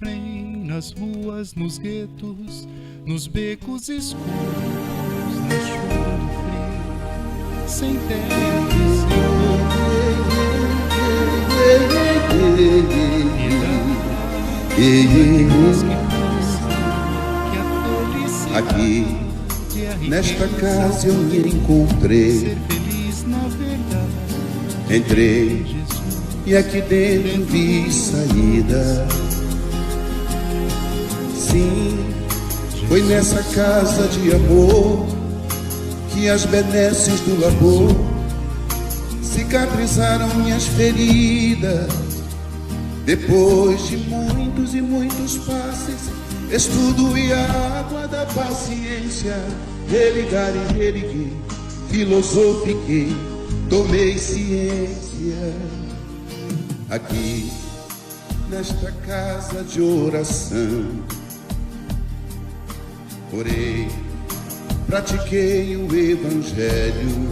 sofrem nas ruas, nos guetos, nos becos escuros, na chuva do frio, sem teto e sem cor. Aqui, nesta casa eu me encontrei. Entrei e aqui dentro vi saída. Sim, foi nessa casa de amor que as benesses do labor cicatrizaram minhas feridas. Depois de muitos e muitos passes, estudo e a água da paciência, religar e religui, filosofiquei, tomei ciência. Aqui, nesta casa de oração, orei, pratiquei o evangelho.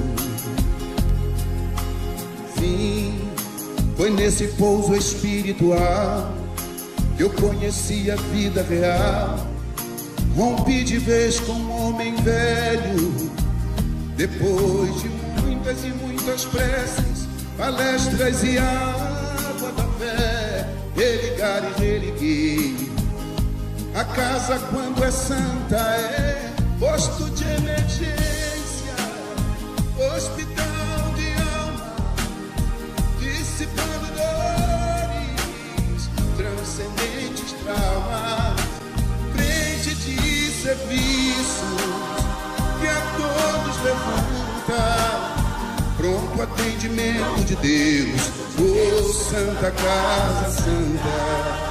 Sim, foi nesse pouso espiritual que eu conheci a vida real. Rompi de vez com um homem velho. Depois de muitas e muitas preces, palestras e água da fé, religar e religuei. A casa, quando é santa, é posto de emergência, hospital de alma, dissipando dores, transcendentes traumas, frente de serviços que a todos levanta, pronto atendimento de Deus, oh Santa Casa Santa.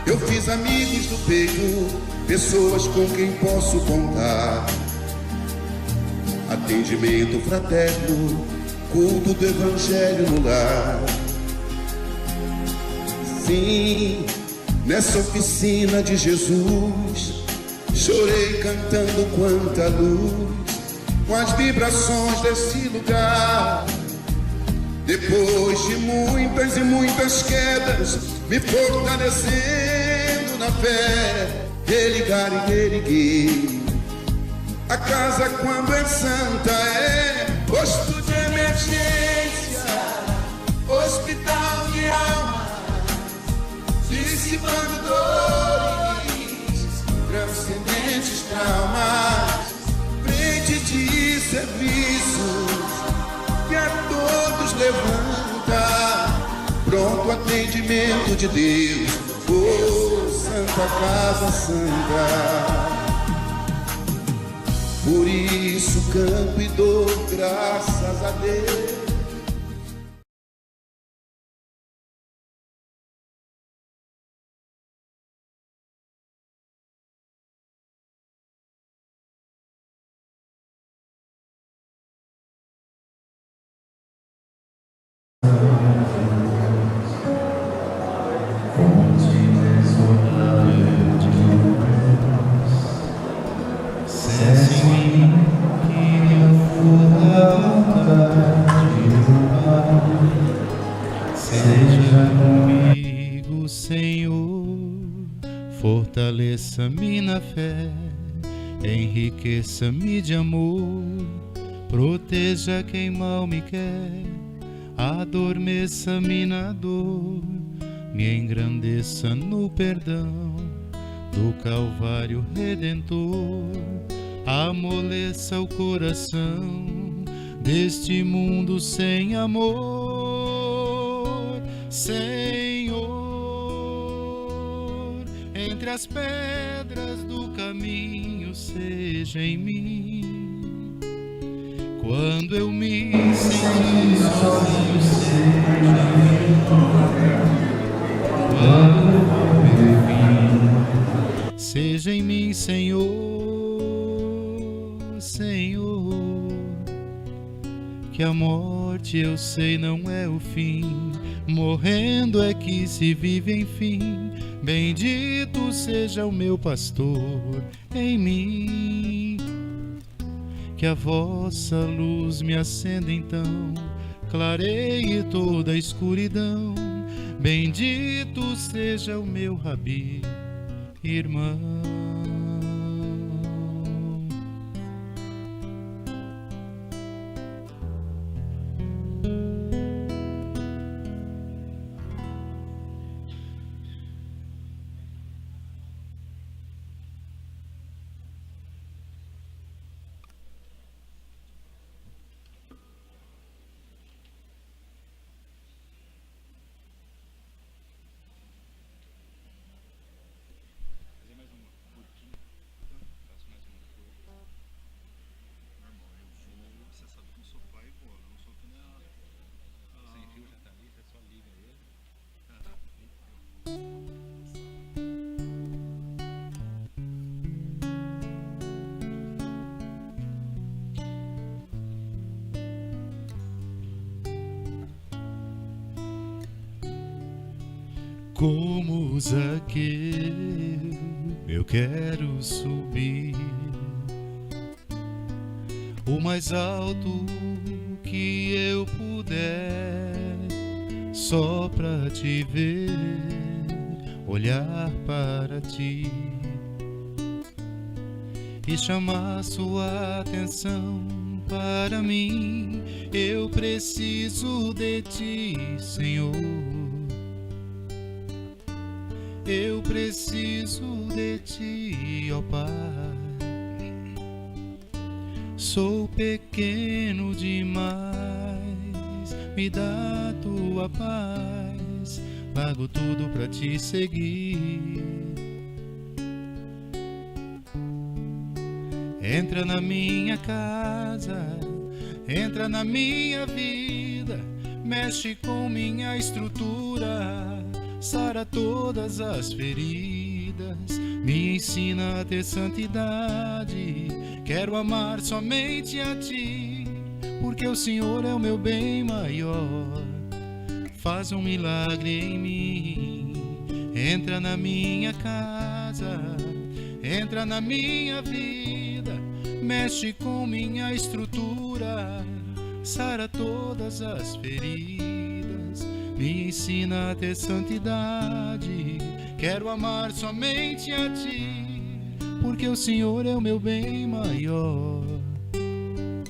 Eu fiz amigos do peito, pessoas com quem posso contar, atendimento fraterno, culto do evangelho no lar. Sim, nessa oficina de Jesus, chorei cantando quanta luz, com as vibrações desse lugar. Depois de muitas e muitas quedas, me fortalecendo na fé, religar e reerguer. A casa, quando é santa, é posto de emergência, hospital de alma, dissipando dores, transcendentes traumas, frente de serviços que a todos levanta, pronto atendimento de Deus, oh Santa Casa Santa. Por isso canto e dou graças a Deus. Seja comigo, Senhor, fortaleça-me na fé, enriqueça-me de amor, proteja quem mal me quer, adormeça-me na dor, me engrandeça no perdão do Calvário Redentor, amoleça o coração deste mundo sem amor. Senhor, entre as pedras do caminho, seja em mim. Quando eu me sinto sozinho, seja em mim, Senhor, Senhor. Que a morte, eu sei, não é o fim, morrendo é que se vive, enfim. Bendito seja o meu pastor em mim. Que a vossa luz me acenda então, clareie toda a escuridão, Bendito seja o meu Rabi, irmão. Como Zaqueu, eu quero subir o mais alto que eu puder, só pra te ver, olhar para ti e chamar sua atenção para mim. Eu preciso de ti, Senhor. Eu preciso de ti, ó Pai. Sou pequeno demais, me dá tua paz. Largo tudo pra te seguir. Entra na minha casa, entra na minha vida, mexe com minha estrutura. Sara todas as feridas, me ensina a ter santidade. Quero amar somente a ti, porque o Senhor é o meu bem maior. Faz um milagre em mim. Entra na minha casa, entra na minha vida, mexe com minha estrutura. Sara todas as feridas, me ensina a ter santidade. Quero amar somente a ti, porque o Senhor é o meu bem maior.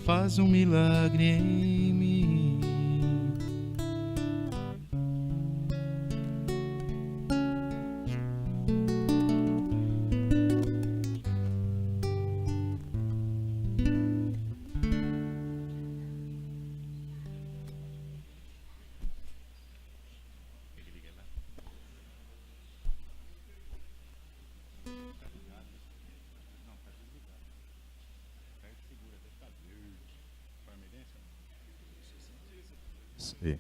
Faz um milagre em mim. Sim.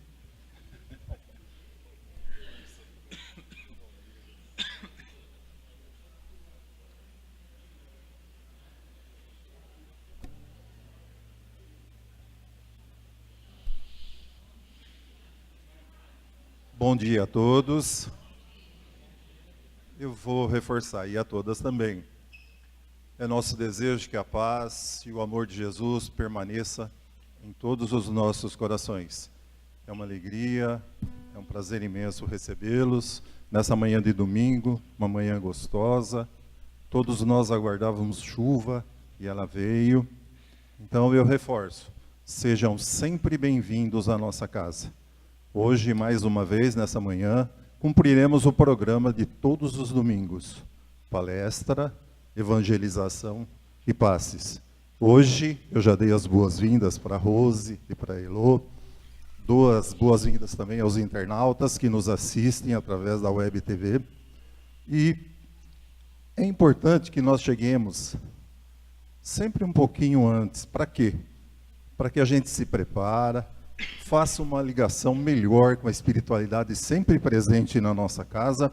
Bom dia a todos. Eu vou reforçar e a todas também. É nosso desejo que a paz e o amor de Jesus permaneça em todos os nossos corações. É uma alegria, é um prazer imenso recebê-los nessa manhã de domingo, uma manhã gostosa. Todos nós aguardávamos chuva e ela veio. Então eu reforço, sejam sempre bem-vindos à nossa casa. Hoje, mais uma vez, nessa manhã, cumpriremos o programa de todos os domingos. Palestra, evangelização e passes. Hoje eu já dei as boas-vindas para a Rose e para a Elô. Dou as boas-vindas também aos internautas que nos assistem através da Web TV. E é importante que nós cheguemos sempre um pouquinho antes. Para quê? Para que a gente se prepare, faça uma ligação melhor com a espiritualidade sempre presente na nossa casa,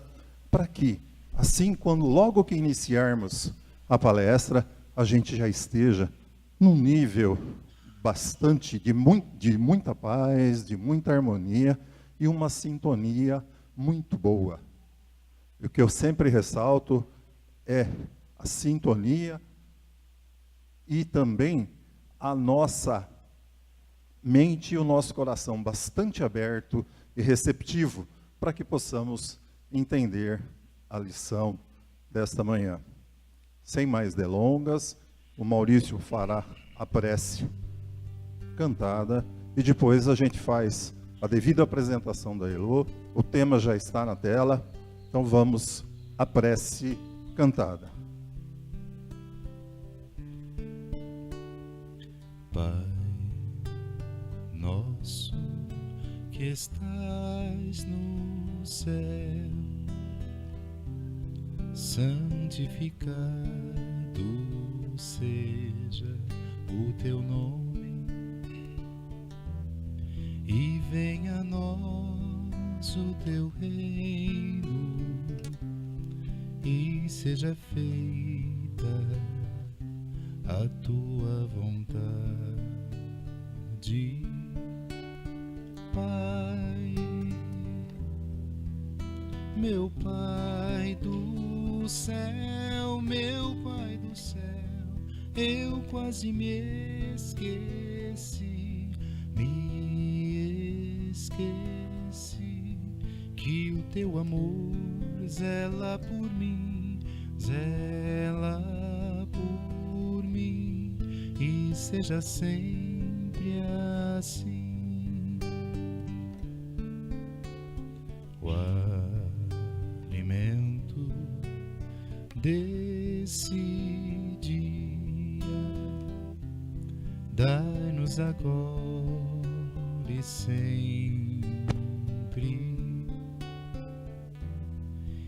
para que, assim, quando logo que iniciarmos a palestra, a gente já esteja num nível bastante de muita paz, de muita harmonia e uma sintonia muito boa. O que eu sempre ressalto é a sintonia e também a nossa mente e o nosso coração bastante aberto e receptivo para que possamos entender a lição desta manhã. Sem mais delongas, o Maurício fará a prece cantada e depois a gente faz a devida apresentação da Elô. O tema já está na tela, então vamos à prece cantada. Pai nosso que estás no céu, santificado seja o teu nome, e venha a nós o teu reino, e seja feita a tua vontade, Pai. Meu Pai do céu, meu Pai do céu, eu quase me esqueci que o teu amor zela por mim, e seja sempre assim. O alimento desse dia dai-nos agora e sempre,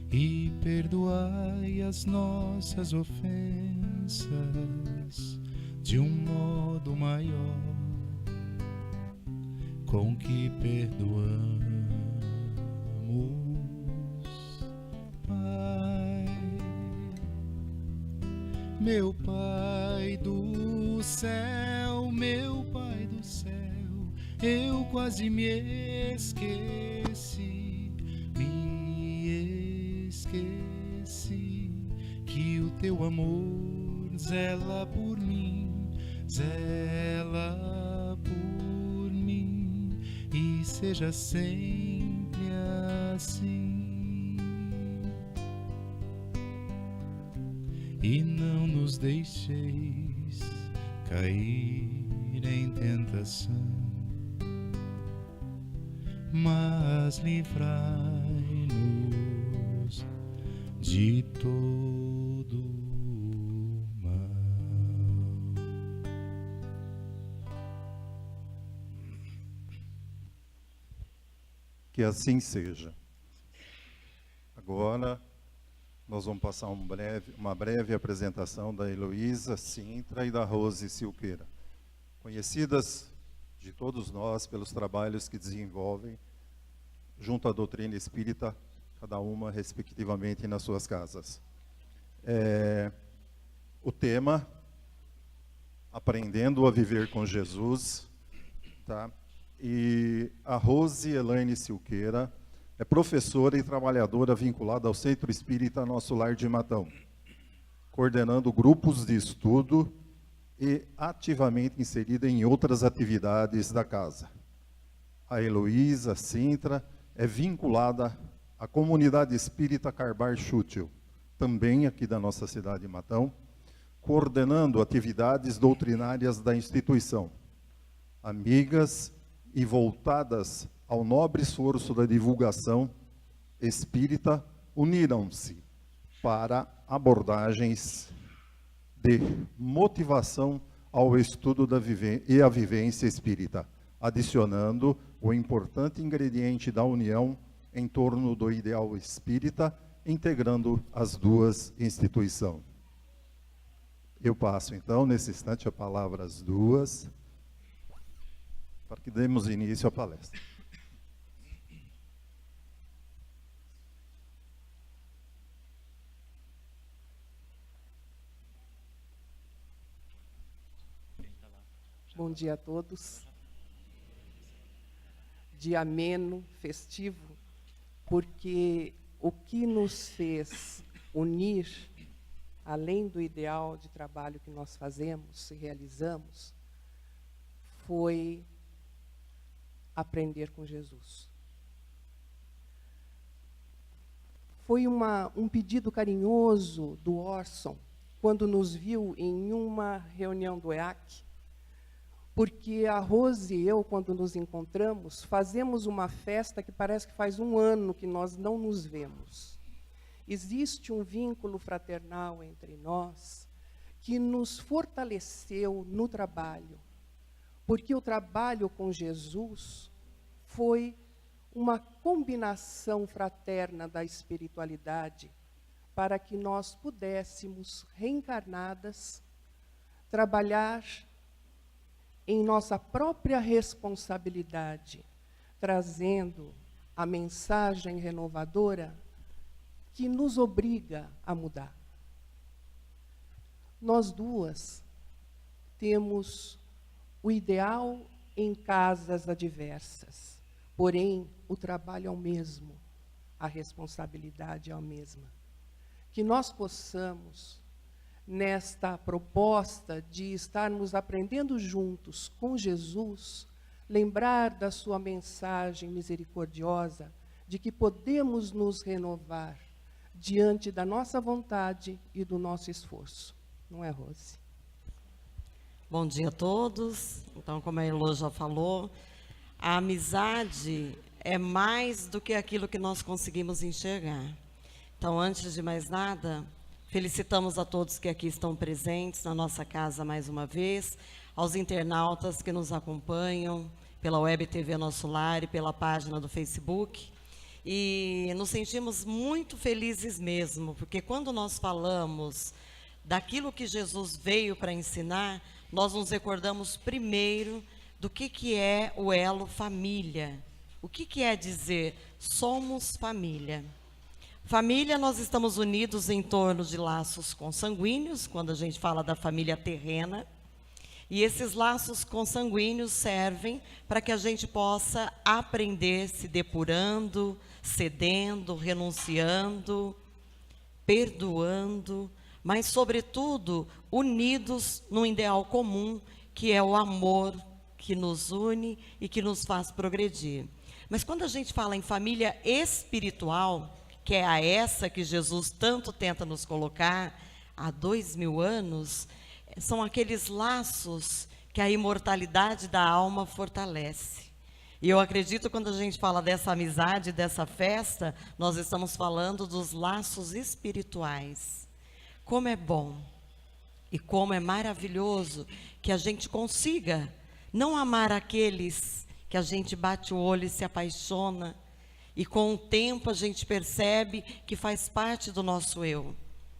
e perdoai as nossas ofensas de um modo maior com que perdoamos, Pai. Meu Pai do céu, meu Pai do céu, eu quase me esqueci que o teu amor zela por mim, e seja sempre assim. E não nos deixeis cair em tentação, mas livrai-nos de todo mal. Que assim seja. Agora nós vamos passar uma breve apresentação da Heloísa Sintra e da Rose Silqueira, conhecidas de todos nós pelos trabalhos que desenvolvem junto à doutrina espírita, cada uma respectivamente nas suas casas. O tema, Aprendendo a Viver com Jesus, tá? E a Rose Elaine Silqueira é professora e trabalhadora vinculada ao Centro Espírita Nosso Lar de Matão, coordenando grupos de estudo e ativamente inserida em outras atividades da casa. A Heloísa Sintra é vinculada à comunidade espírita Carbar Chútil, também aqui da nossa cidade de Matão, coordenando atividades doutrinárias da instituição. Amigas e voltadas ao nobre esforço da divulgação espírita, uniram-se para abordagens de motivação ao estudo e à vivência espírita, adicionando o importante ingrediente da união em torno do ideal espírita, integrando as duas instituições. Eu passo, então, nesse instante, a palavra às duas, para que demos início à palestra. Bom dia a todos. Dia ameno, festivo, porque o que nos fez unir, além do ideal de trabalho que nós fazemos e realizamos, foi aprender com Jesus. foi um pedido carinhoso do Orson, quando nos viu em uma reunião do EAC, porque a Rose e eu, quando nos encontramos, fazemos uma festa que parece que faz um ano que nós não nos vemos. Existe um vínculo fraternal entre nós que nos fortaleceu no trabalho, porque o trabalho com Jesus foi uma combinação fraterna da espiritualidade para que nós pudéssemos, reencarnadas, trabalhar em nossa própria responsabilidade, trazendo a mensagem renovadora que nos obriga a mudar. Nós duas temos o ideal em casas adversas, porém o trabalho é o mesmo, a responsabilidade é a mesma. Que nós possamos, nesta proposta de estarmos aprendendo juntos com Jesus, lembrar da sua mensagem misericordiosa, de que podemos nos renovar diante da nossa vontade e do nosso esforço. Não é, Rose? Bom dia a todos. Então, como a Elô já falou, a amizade é mais do que aquilo que nós conseguimos enxergar. Então, antes de mais nada, felicitamos a todos que aqui estão presentes na nossa casa mais uma vez, aos internautas que nos acompanham pela Web TV Nosso Lar e pela página do Facebook. E nos sentimos muito felizes mesmo, porque quando nós falamos daquilo que Jesus veio para ensinar, nós nos recordamos primeiro do que é o elo família. O que é dizer somos família? Família, nós estamos unidos em torno de laços consanguíneos, quando a gente fala da família terrena. E esses laços consanguíneos servem para que a gente possa aprender se depurando, cedendo, renunciando, perdoando, mas, sobretudo, unidos num ideal comum, que é o amor que nos une e que nos faz progredir. Mas quando a gente fala em família espiritual, que é a essa que Jesus tanto tenta nos colocar há 2000 anos, são aqueles laços que a imortalidade da alma fortalece. E eu acredito, quando a gente fala dessa amizade, dessa festa, nós estamos falando dos laços espirituais. Como é bom e como é maravilhoso que a gente consiga não amar aqueles que a gente bate o olho e se apaixona, e com o tempo a gente percebe que faz parte do nosso eu,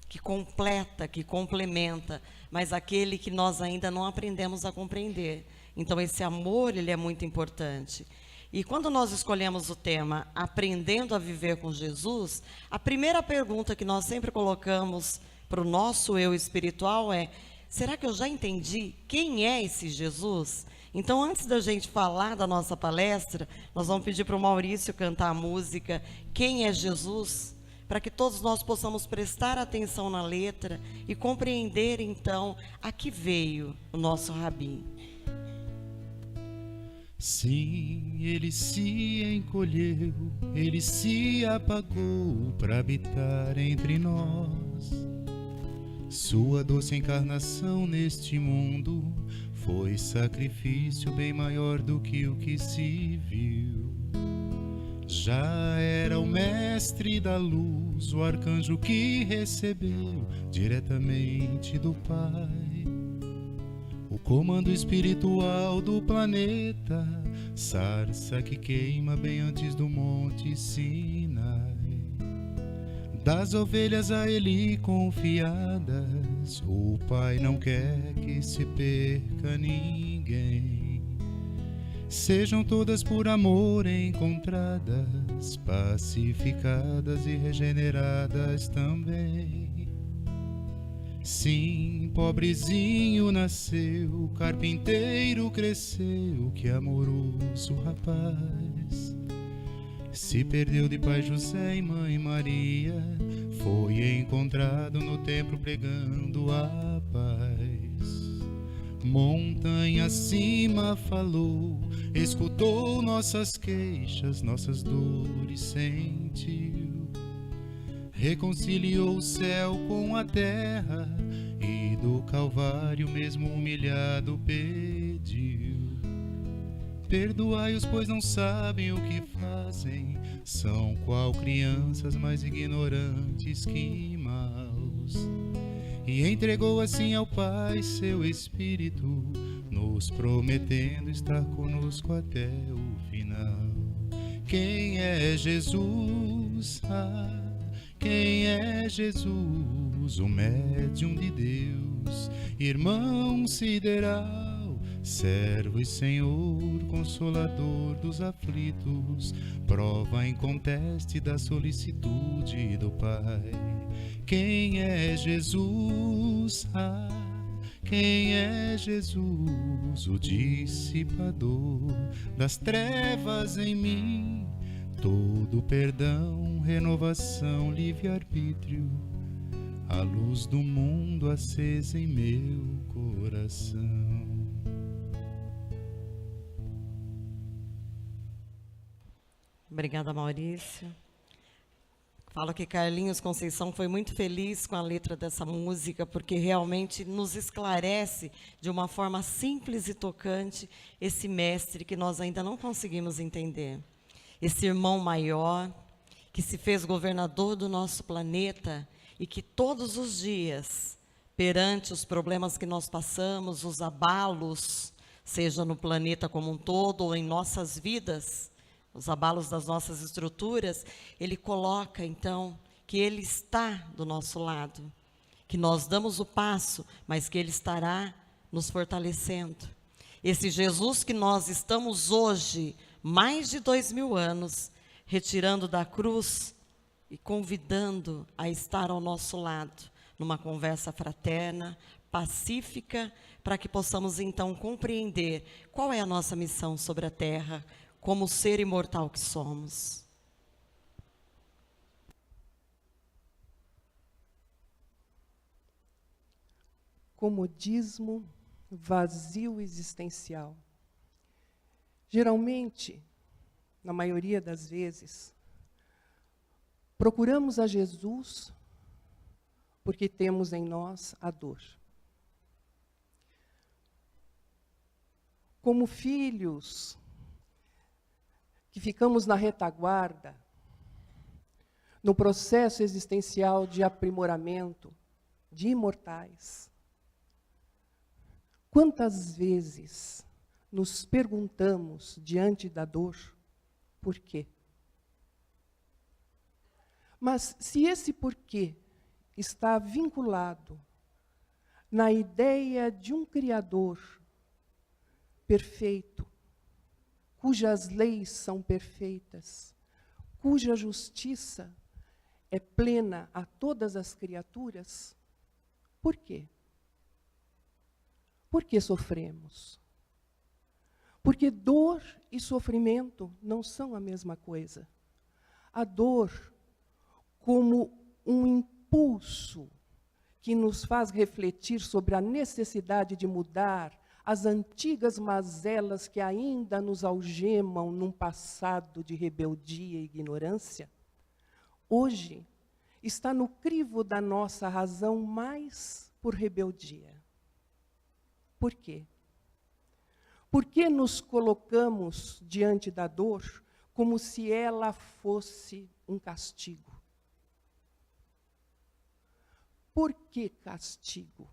que completa, que complementa, mas aquele que nós ainda não aprendemos a compreender. Então esse amor, ele é muito importante. E quando nós escolhemos o tema Aprendendo a Viver com Jesus, a primeira pergunta que nós sempre colocamos para o nosso eu espiritual é: será que eu já entendi quem é esse Jesus? Então, antes da gente falar da nossa palestra, nós vamos pedir para o Maurício cantar a música Quem é Jesus? Para que todos nós possamos prestar atenção na letra e compreender, então, a que veio o nosso Rabi. Sim, ele se encolheu, ele se apagou para habitar entre nós. Sua doce encarnação neste mundo foi sacrifício bem maior do que o que se viu. Já era o mestre da luz, o arcanjo que recebeu diretamente do Pai o comando espiritual do planeta, sarça que queima bem antes do monte Sinai. Das ovelhas a ele confiadas, o Pai não quer que se perca ninguém. Sejam todas por amor encontradas, pacificadas e regeneradas também. Sim, pobrezinho nasceu, carpinteiro cresceu, que amoroso rapaz. Se perdeu de pai José e mãe Maria, foi encontrado no templo pregando a paz. Montanha acima falou, escutou nossas queixas, nossas dores sentiu. reconciliou o céu com a terra e do Calvário mesmo humilhado pediu: perdoai-os, pois não sabem o que fazem, são qual crianças mais ignorantes que maus. E entregou assim ao Pai seu Espírito, nos prometendo estar conosco até o final. Quem é Jesus? Quem é Jesus? O médium de Deus, irmão sideral, servo e Senhor, consolador dos aflitos, prova inconteste da solicitude do Pai. Quem é Jesus? Quem é Jesus? O dissipador das trevas em mim, todo perdão, renovação, livre-arbítrio, a luz do mundo acesa em meu coração. Obrigada, Maurício. Falo que Carlinhos Conceição foi muito feliz com a letra dessa música, porque realmente nos esclarece de uma forma simples e tocante esse mestre que nós ainda não conseguimos entender. Esse irmão maior, que se fez governador do nosso planeta e que todos os dias, perante os problemas que nós passamos, os abalos, seja no planeta como um todo ou em nossas vidas, os abalos das nossas estruturas, ele coloca, então, que ele está do nosso lado, que nós damos o passo, mas que ele estará nos fortalecendo. Esse Jesus que nós estamos hoje, mais de 2000 anos, retirando da cruz e convidando a estar ao nosso lado, numa conversa fraterna, pacífica, para que possamos, então, compreender qual é a nossa missão sobre a Terra, como ser imortal que somos. Comodismo, vazio existencial. Geralmente, na maioria das vezes, procuramos a Jesus porque temos em nós a dor. Como filhos que ficamos na retaguarda, no processo existencial de aprimoramento, de imortais. Quantas vezes nos perguntamos, diante da dor, por quê? Mas se esse porquê está vinculado na ideia de um Criador perfeito, cujas leis são perfeitas, cuja justiça é plena a todas as criaturas, por quê? Por que sofremos? Porque dor e sofrimento não são a mesma coisa. A dor, como um impulso que nos faz refletir sobre a necessidade de mudar as antigas mazelas que ainda nos algemam num passado de rebeldia e ignorância, hoje está no crivo da nossa razão mais por rebeldia. Por quê? Por que nos colocamos diante da dor como se ela fosse um castigo? Por que castigo?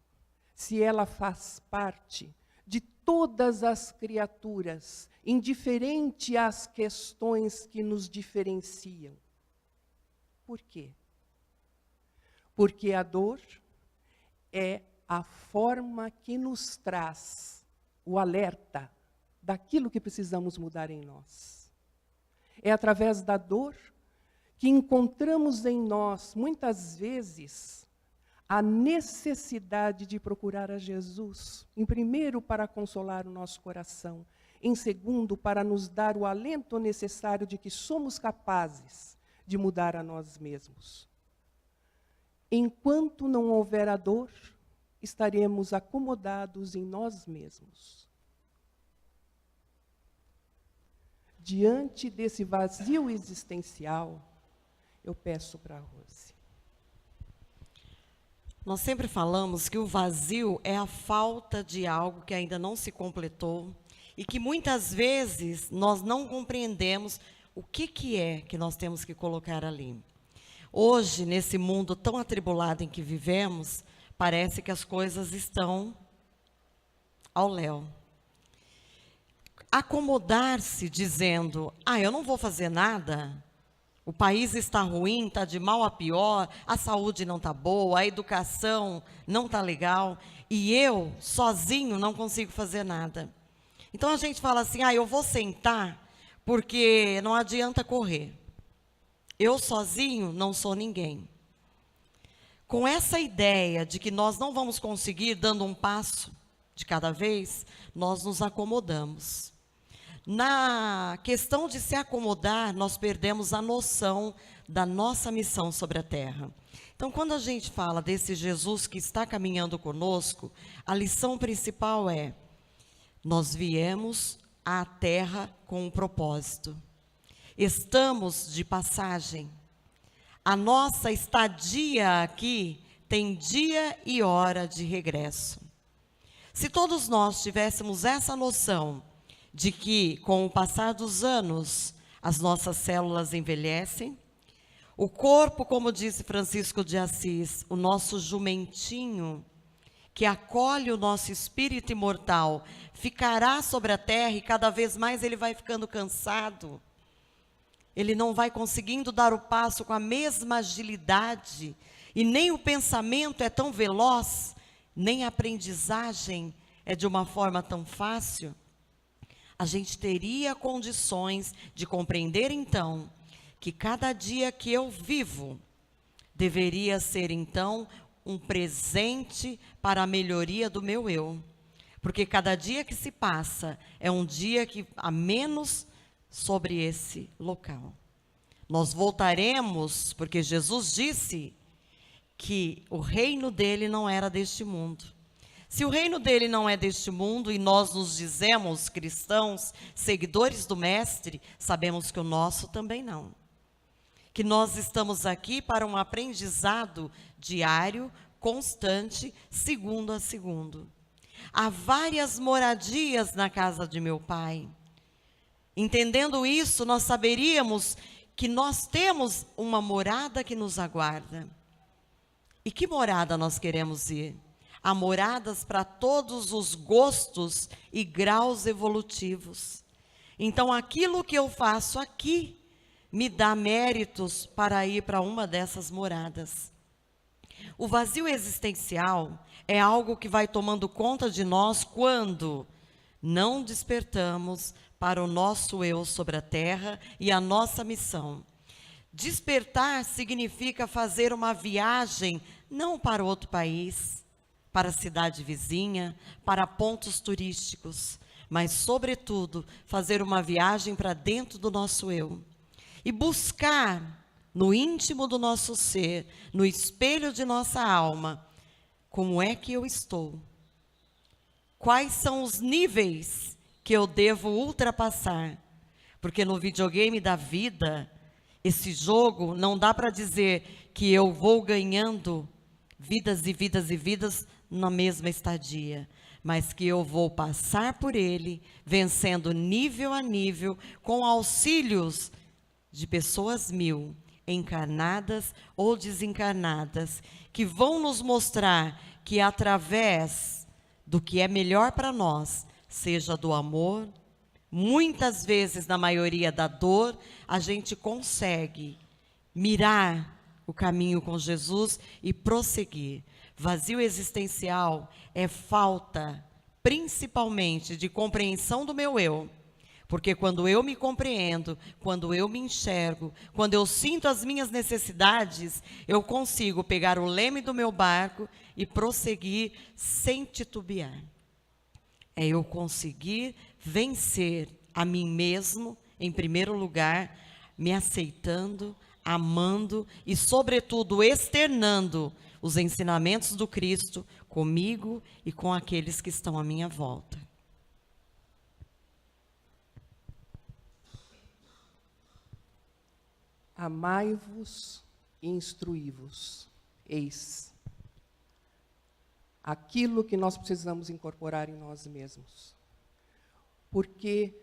Se ela faz parte de todas as criaturas, indiferente às questões que nos diferenciam. Por quê? Porque a dor é a forma que nos traz o alerta daquilo que precisamos mudar em nós. É através da dor que encontramos em nós, muitas vezes, a necessidade de procurar a Jesus, em primeiro, para consolar o nosso coração, em segundo, para nos dar o alento necessário de que somos capazes de mudar a nós mesmos. Enquanto não houver a dor, estaremos acomodados em nós mesmos. Diante desse vazio existencial, eu peço para a Rose. Nós sempre falamos que o vazio é a falta de algo que ainda não se completou e que muitas vezes nós não compreendemos o que é que nós temos que colocar ali. Hoje, nesse mundo tão atribulado em que vivemos, parece que as coisas estão ao léu. Acomodar-se dizendo, eu não vou fazer nada, o país está ruim, está de mal a pior, a saúde não está boa, a educação não está legal, e eu, sozinho, não consigo fazer nada. Então a gente fala assim, eu vou sentar, porque não adianta correr. Eu sozinho não sou ninguém. Com essa ideia de que nós não vamos conseguir dando um passo de cada vez, nós nos acomodamos. Na questão de se acomodar, nós perdemos a noção da nossa missão sobre a terra. Então, quando a gente fala desse Jesus que está caminhando conosco, a lição principal é: nós viemos à terra com um propósito. Estamos de passagem. A nossa estadia aqui tem dia e hora de regresso. Se todos nós tivéssemos essa noção de que, com o passar dos anos, as nossas células envelhecem, o corpo, como disse Francisco de Assis, o nosso jumentinho, que acolhe o nosso espírito imortal, ficará sobre a terra e cada vez mais ele vai ficando cansado. Ele não vai conseguindo dar o passo com a mesma agilidade, e nem o pensamento é tão veloz, nem a aprendizagem é de uma forma tão fácil. A gente teria condições de compreender, então, que cada dia que eu vivo deveria ser, então, um presente para a melhoria do meu eu. Porque cada dia que se passa é um dia que a menos sobre esse local. Nós voltaremos, porque Jesus disse que o reino dele não era deste mundo. Se o reino dele não é deste mundo e nós nos dizemos cristãos, seguidores do Mestre, sabemos que o nosso também não. Que nós estamos aqui para um aprendizado diário, constante, segundo a segundo. Há várias moradias na casa de meu Pai. Entendendo isso, nós saberíamos que nós temos uma morada que nos aguarda. E que morada nós queremos ir? Há moradas para todos os gostos e graus evolutivos. Então, aquilo que eu faço aqui me dá méritos para ir para uma dessas moradas. O vazio existencial é algo que vai tomando conta de nós quando não despertamos para o nosso eu sobre a terra e a nossa missão. Despertar significa fazer uma viagem não para outro país, para a cidade vizinha, para pontos turísticos, mas, sobretudo, fazer uma viagem para dentro do nosso eu. E buscar, no íntimo do nosso ser, no espelho de nossa alma, como é que eu estou? Quais são os níveis que eu devo ultrapassar? Porque no videogame da vida, esse jogo, não dá para dizer que eu vou ganhando vidas e vidas e vidas na mesma estadia, mas que eu vou passar por ele, vencendo nível a nível, com auxílios de pessoas 1000, encarnadas ou desencarnadas, que vão nos mostrar que através do que é melhor para nós, seja do amor, muitas vezes, na maioria da dor, a gente consegue mirar o caminho com Jesus e prosseguir. Vazio existencial é falta, principalmente, de compreensão do meu eu. Porque quando eu me compreendo, quando eu me enxergo, quando eu sinto as minhas necessidades, eu consigo pegar o leme do meu barco e prosseguir sem titubear. É eu conseguir vencer a mim mesmo, em primeiro lugar, me aceitando, amando e, sobretudo, externando os ensinamentos do Cristo comigo e com aqueles que estão à minha volta. Amai-vos e instruí-vos. Eis, aquilo que nós precisamos incorporar em nós mesmos. Porque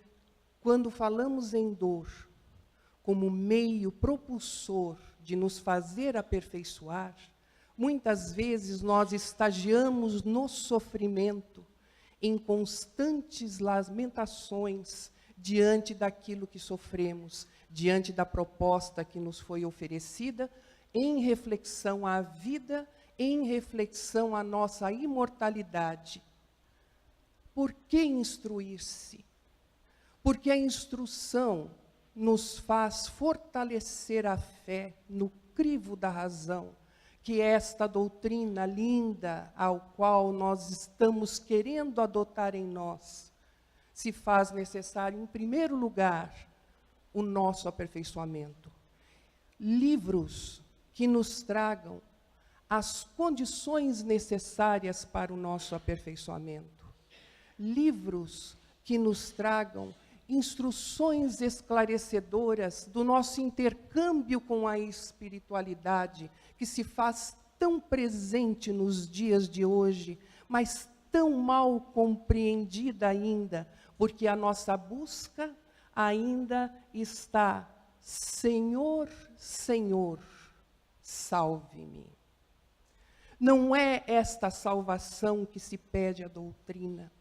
quando falamos em dor como meio propulsor de nos fazer aperfeiçoar, muitas vezes nós estagiamos no sofrimento, em constantes lamentações diante daquilo que sofremos, diante da proposta que nos foi oferecida, em reflexão à vida, em reflexão à nossa imortalidade. Por que instruir-se? Porque a instrução nos faz fortalecer a fé no crivo da razão, que esta doutrina linda, ao qual nós estamos querendo adotar em nós, se faz necessário, em primeiro lugar, o nosso aperfeiçoamento. Livros que nos tragam as condições necessárias para o nosso aperfeiçoamento. Livros que nos tragam instruções esclarecedoras do nosso intercâmbio com a espiritualidade, que se faz tão presente nos dias de hoje, mas tão mal compreendida ainda, porque a nossa busca ainda está: Senhor, Senhor, salve-me. Não é esta salvação que se pede à doutrina,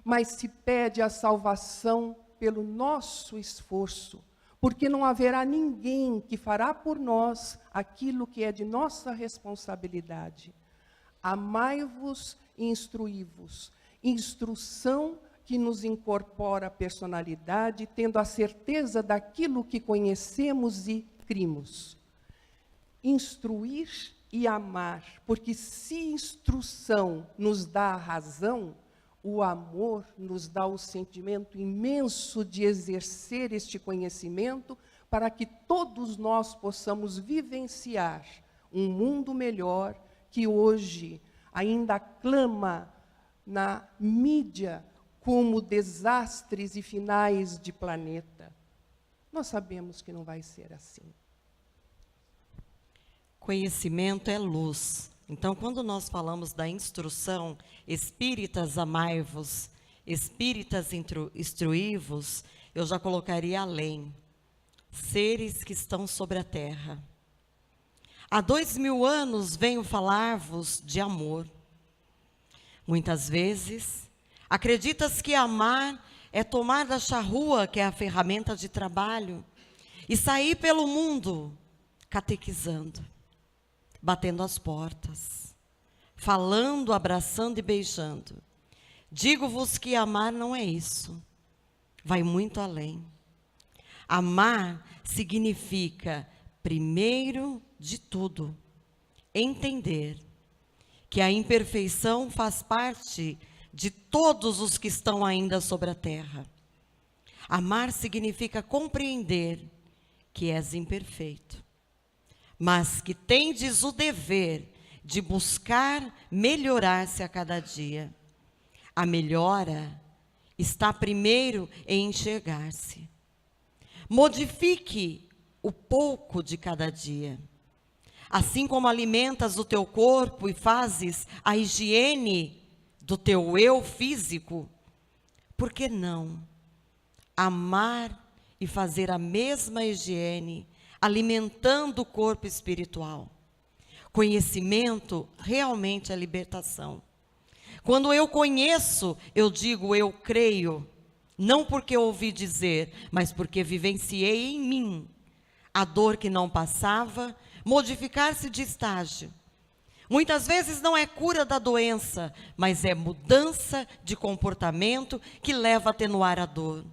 mas se pede a salvação pelo nosso esforço, porque não haverá ninguém que fará por nós aquilo que é de nossa responsabilidade. Amai-vos e instruí-vos. Instrução que nos incorpora a personalidade, tendo a certeza daquilo que conhecemos e crimos. Instruir e amar, porque se instrução nos dá a razão, o amor nos dá o sentimento imenso de exercer este conhecimento para que todos nós possamos vivenciar um mundo melhor que hoje ainda clama na mídia como desastres e finais de planeta. Nós sabemos que não vai ser assim. Conhecimento é luz. Então, quando nós falamos da instrução, espíritas amai-vos, espíritas instruí-vos, eu já colocaria além. Seres que estão sobre a terra. Há 2000 anos venho falar-vos de amor. Muitas vezes, acreditas que amar é tomar da charrua, que é a ferramenta de trabalho, e sair pelo mundo catequizando, batendo as portas, falando, abraçando e beijando. Digo-vos que amar não é isso, vai muito além. Amar significa, primeiro de tudo, entender que a imperfeição faz parte de todos os que estão ainda sobre a terra. Amar significa compreender que és imperfeito, mas que tendes o dever de buscar melhorar-se a cada dia. A melhora está primeiro em enxergar-se. Modifique o pouco de cada dia. Assim como alimentas o teu corpo e fazes a higiene do teu eu físico, por que não amar e fazer a mesma higiene, alimentando o corpo espiritual? Conhecimento realmente é libertação. Quando eu conheço, eu digo eu creio, não porque eu ouvi dizer, mas porque vivenciei em mim a dor que não passava, modificar-se de estágio. Muitas vezes não é cura da doença, mas é mudança de comportamento que leva a atenuar a dor.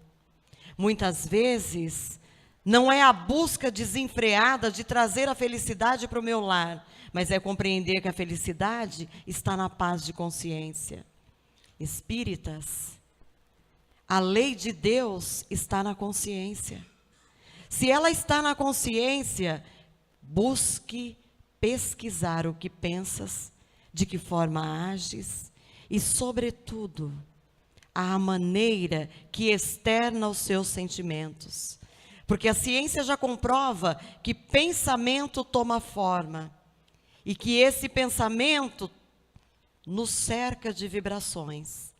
Muitas vezes não é a busca desenfreada de trazer a felicidade para o meu lar, mas é compreender que a felicidade está na paz de consciência. Espíritas, a lei de Deus está na consciência. Se ela está na consciência, busque pesquisar o que pensas, de que forma ages e, sobretudo, a maneira que externa os seus sentimentos. Porque a ciência já comprova que pensamento toma forma e que esse pensamento nos cerca de vibrações.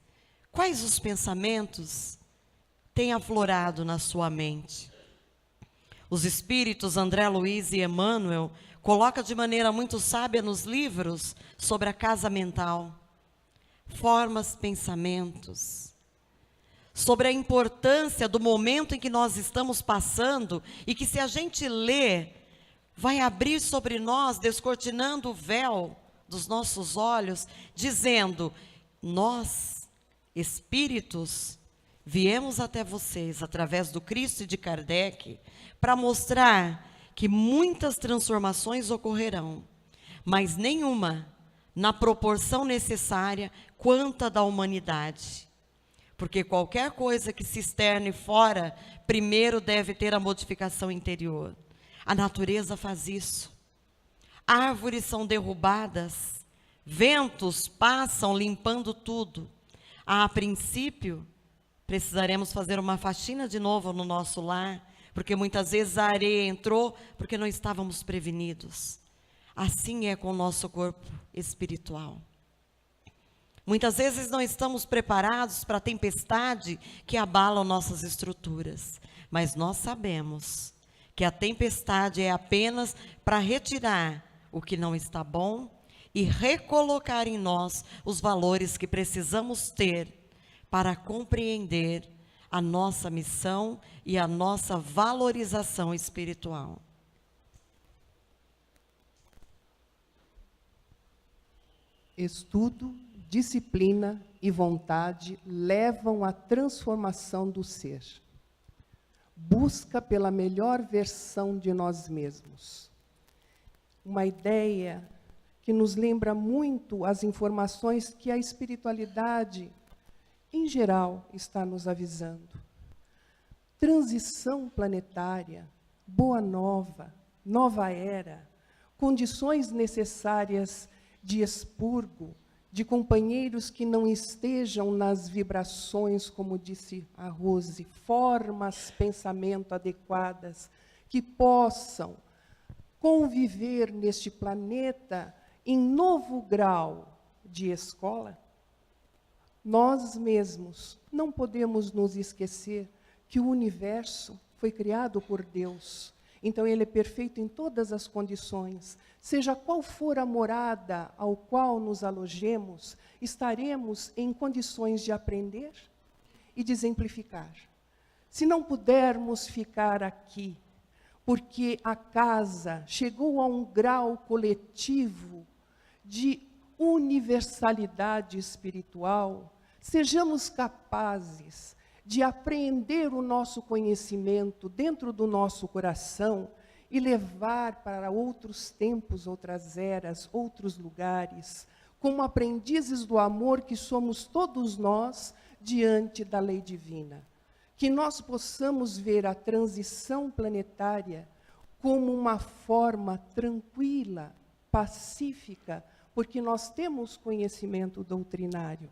Quais os pensamentos têm aflorado na sua mente? Os espíritos André Luiz e Emmanuel colocam de maneira muito sábia nos livros sobre a casa mental, formas, pensamentos, sobre a importância do momento em que nós estamos passando e que, se a gente lê, vai abrir sobre nós, descortinando o véu dos nossos olhos, dizendo: nós, espíritos, viemos até vocês através do Cristo e de Kardec para mostrar que muitas transformações ocorrerão, mas nenhuma na proporção necessária quanto a da humanidade. Porque qualquer coisa que se externe fora, primeiro deve ter a modificação interior. A natureza faz isso. Árvores são derrubadas, ventos passam limpando tudo. A princípio, precisaremos fazer uma faxina de novo no nosso lar, porque muitas vezes a areia entrou porque não estávamos prevenidos. Assim é com o nosso corpo espiritual. Muitas vezes não estamos preparados para a tempestade que abala nossas estruturas, mas nós sabemos que a tempestade é apenas para retirar o que não está bom e recolocar em nós os valores que precisamos ter para compreender a nossa missão e a nossa valorização espiritual. Estudo, disciplina e vontade levam à transformação do ser. Busca pela melhor versão de nós mesmos. Uma ideia que nos lembra muito as informações que a espiritualidade, em geral, está nos avisando. Transição planetária, boa nova, nova era, condições necessárias de expurgo, de companheiros que não estejam nas vibrações, como disse a Rose, formas, pensamento adequadas, que possam conviver neste planeta em novo grau de escola. Nós mesmos não podemos nos esquecer que o universo foi criado por Deus. Então, ele é perfeito em todas as condições. Seja qual for a morada ao qual nos alojemos, estaremos em condições de aprender e de exemplificar. Se não pudermos ficar aqui, porque a casa chegou a um grau coletivo de universalidade espiritual, sejamos capazes de apreender o nosso conhecimento dentro do nosso coração e levar para outros tempos, outras eras, outros lugares, como aprendizes do amor que somos todos nós diante da lei divina. Que nós possamos ver a transição planetária como uma forma tranquila, pacífica, porque nós temos conhecimento doutrinário.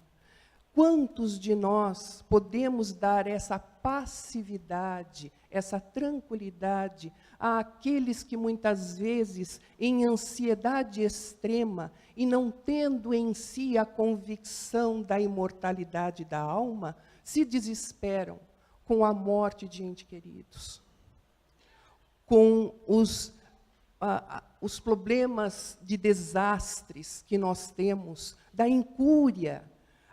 Quantos de nós podemos dar essa passividade, essa tranquilidade àqueles que muitas vezes, em ansiedade extrema e não tendo em si a convicção da imortalidade da alma, se desesperam com a morte de entes queridos, com os problemas de desastres que nós temos, da incúria,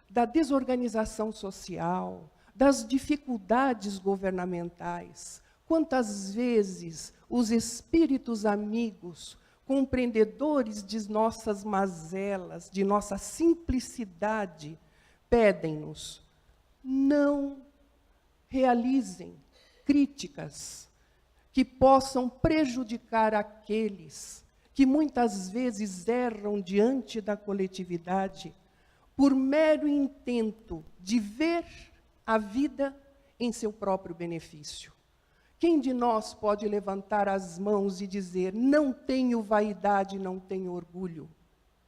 da desorganização social, das dificuldades governamentais. Quantas vezes os espíritos amigos, compreendedores de nossas mazelas, de nossa simplicidade, pedem-nos: não realizem críticas que possam prejudicar aqueles que muitas vezes erram diante da coletividade, por mero intento de ver a vida em seu próprio benefício. Quem de nós pode levantar as mãos e dizer: não tenho vaidade, não tenho orgulho?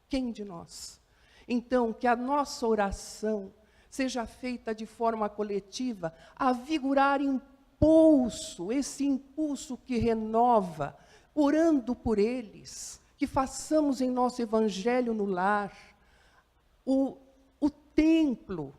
Quem de nós? Então, que a nossa oração seja feita de forma coletiva, a vigorar impulso, esse impulso que renova, orando por eles, que façamos em nosso evangelho no lar o templo,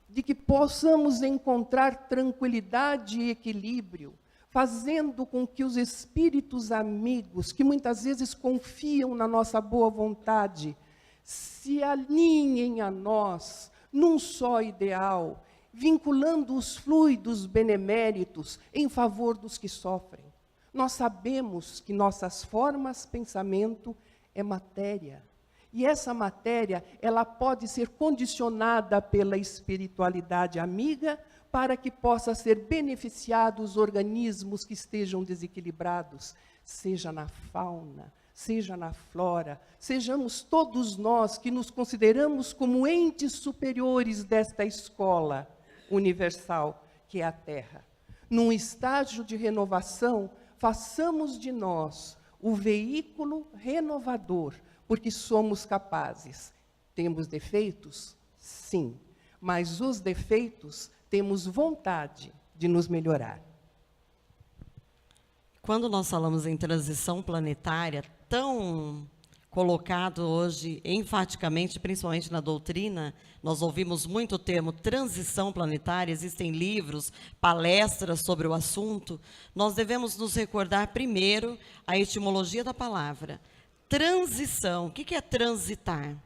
de que possamos encontrar tranquilidade e equilíbrio, fazendo com que os espíritos amigos, que muitas vezes confiam na nossa boa vontade, se alinhem a nós num só ideal, vinculando os fluidos beneméritos em favor dos que sofrem. Nós sabemos que nossas formas, pensamento, é matéria. E essa matéria, ela pode ser condicionada pela espiritualidade amiga para que possa ser beneficiado os organismos que estejam desequilibrados, seja na fauna, seja na flora, sejamos todos nós que nos consideramos como entes superiores desta escola universal, que é a Terra. Num estágio de renovação, façamos de nós o veículo renovador, porque somos capazes. Temos defeitos? Sim. Mas os defeitos, temos vontade de nos melhorar. Quando nós falamos em transição planetária, tão colocado hoje enfaticamente, principalmente na doutrina, nós ouvimos muito o termo transição planetária, existem livros, palestras sobre o assunto, nós devemos nos recordar primeiro a etimologia da palavra. Transição, o que é transitar?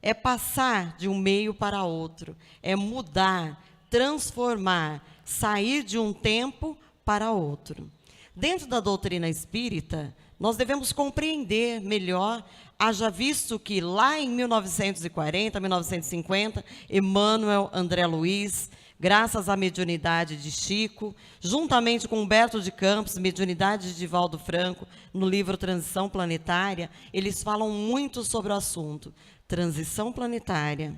É passar de um meio para outro, é mudar, transformar, sair de um tempo para outro. Dentro da doutrina espírita, nós devemos compreender melhor, haja visto que lá em 1940, 1950, Emmanuel, André Luiz, graças à mediunidade de Chico, juntamente com Humberto de Campos, mediunidade de Divaldo Franco, no livro Transição Planetária, eles falam muito sobre o assunto. Transição planetária,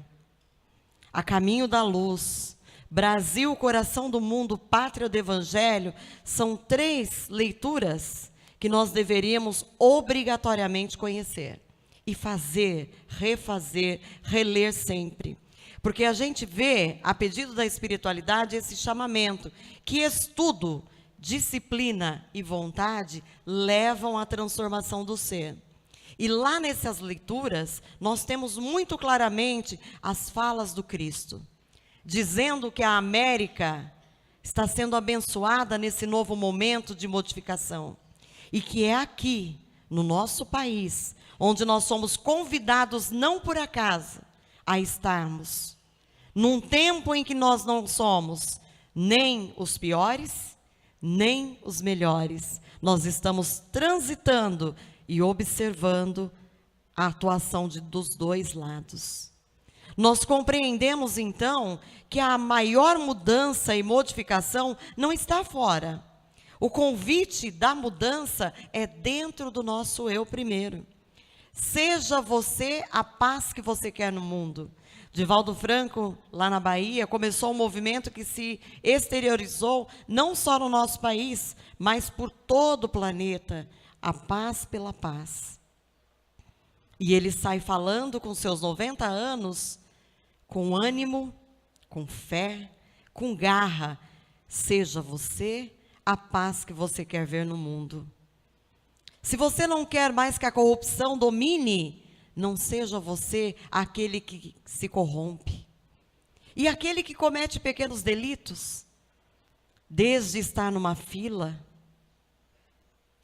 a caminho da luz, Brasil, coração do mundo, pátria do Evangelho, são 3 leituras que nós deveríamos obrigatoriamente conhecer e fazer, refazer, reler sempre. Porque a gente vê, a pedido da espiritualidade, esse chamamento, que estudo, disciplina e vontade levam à transformação do ser. E lá nessas leituras, nós temos muito claramente as falas do Cristo, dizendo que a América está sendo abençoada nesse novo momento de modificação. E que é aqui, no nosso país, onde nós somos convidados, não por acaso, a estarmos num tempo em que nós não somos nem os piores, nem os melhores. Nós estamos transitando e observando a atuação dos 2 lados. Nós compreendemos, então, que a maior mudança e modificação não está fora. O convite da mudança é dentro do nosso eu primeiro. Seja você a paz que você quer no mundo. Divaldo Franco, lá na Bahia, começou um movimento que se exteriorizou não só no nosso país, mas por todo o planeta. A paz pela paz. E ele sai falando com seus 90 anos, com ânimo, com fé, com garra. Seja você a paz que você quer ver no mundo. Se você não quer mais que a corrupção domine, não seja você aquele que se corrompe. E aquele que comete pequenos delitos, desde estar numa fila,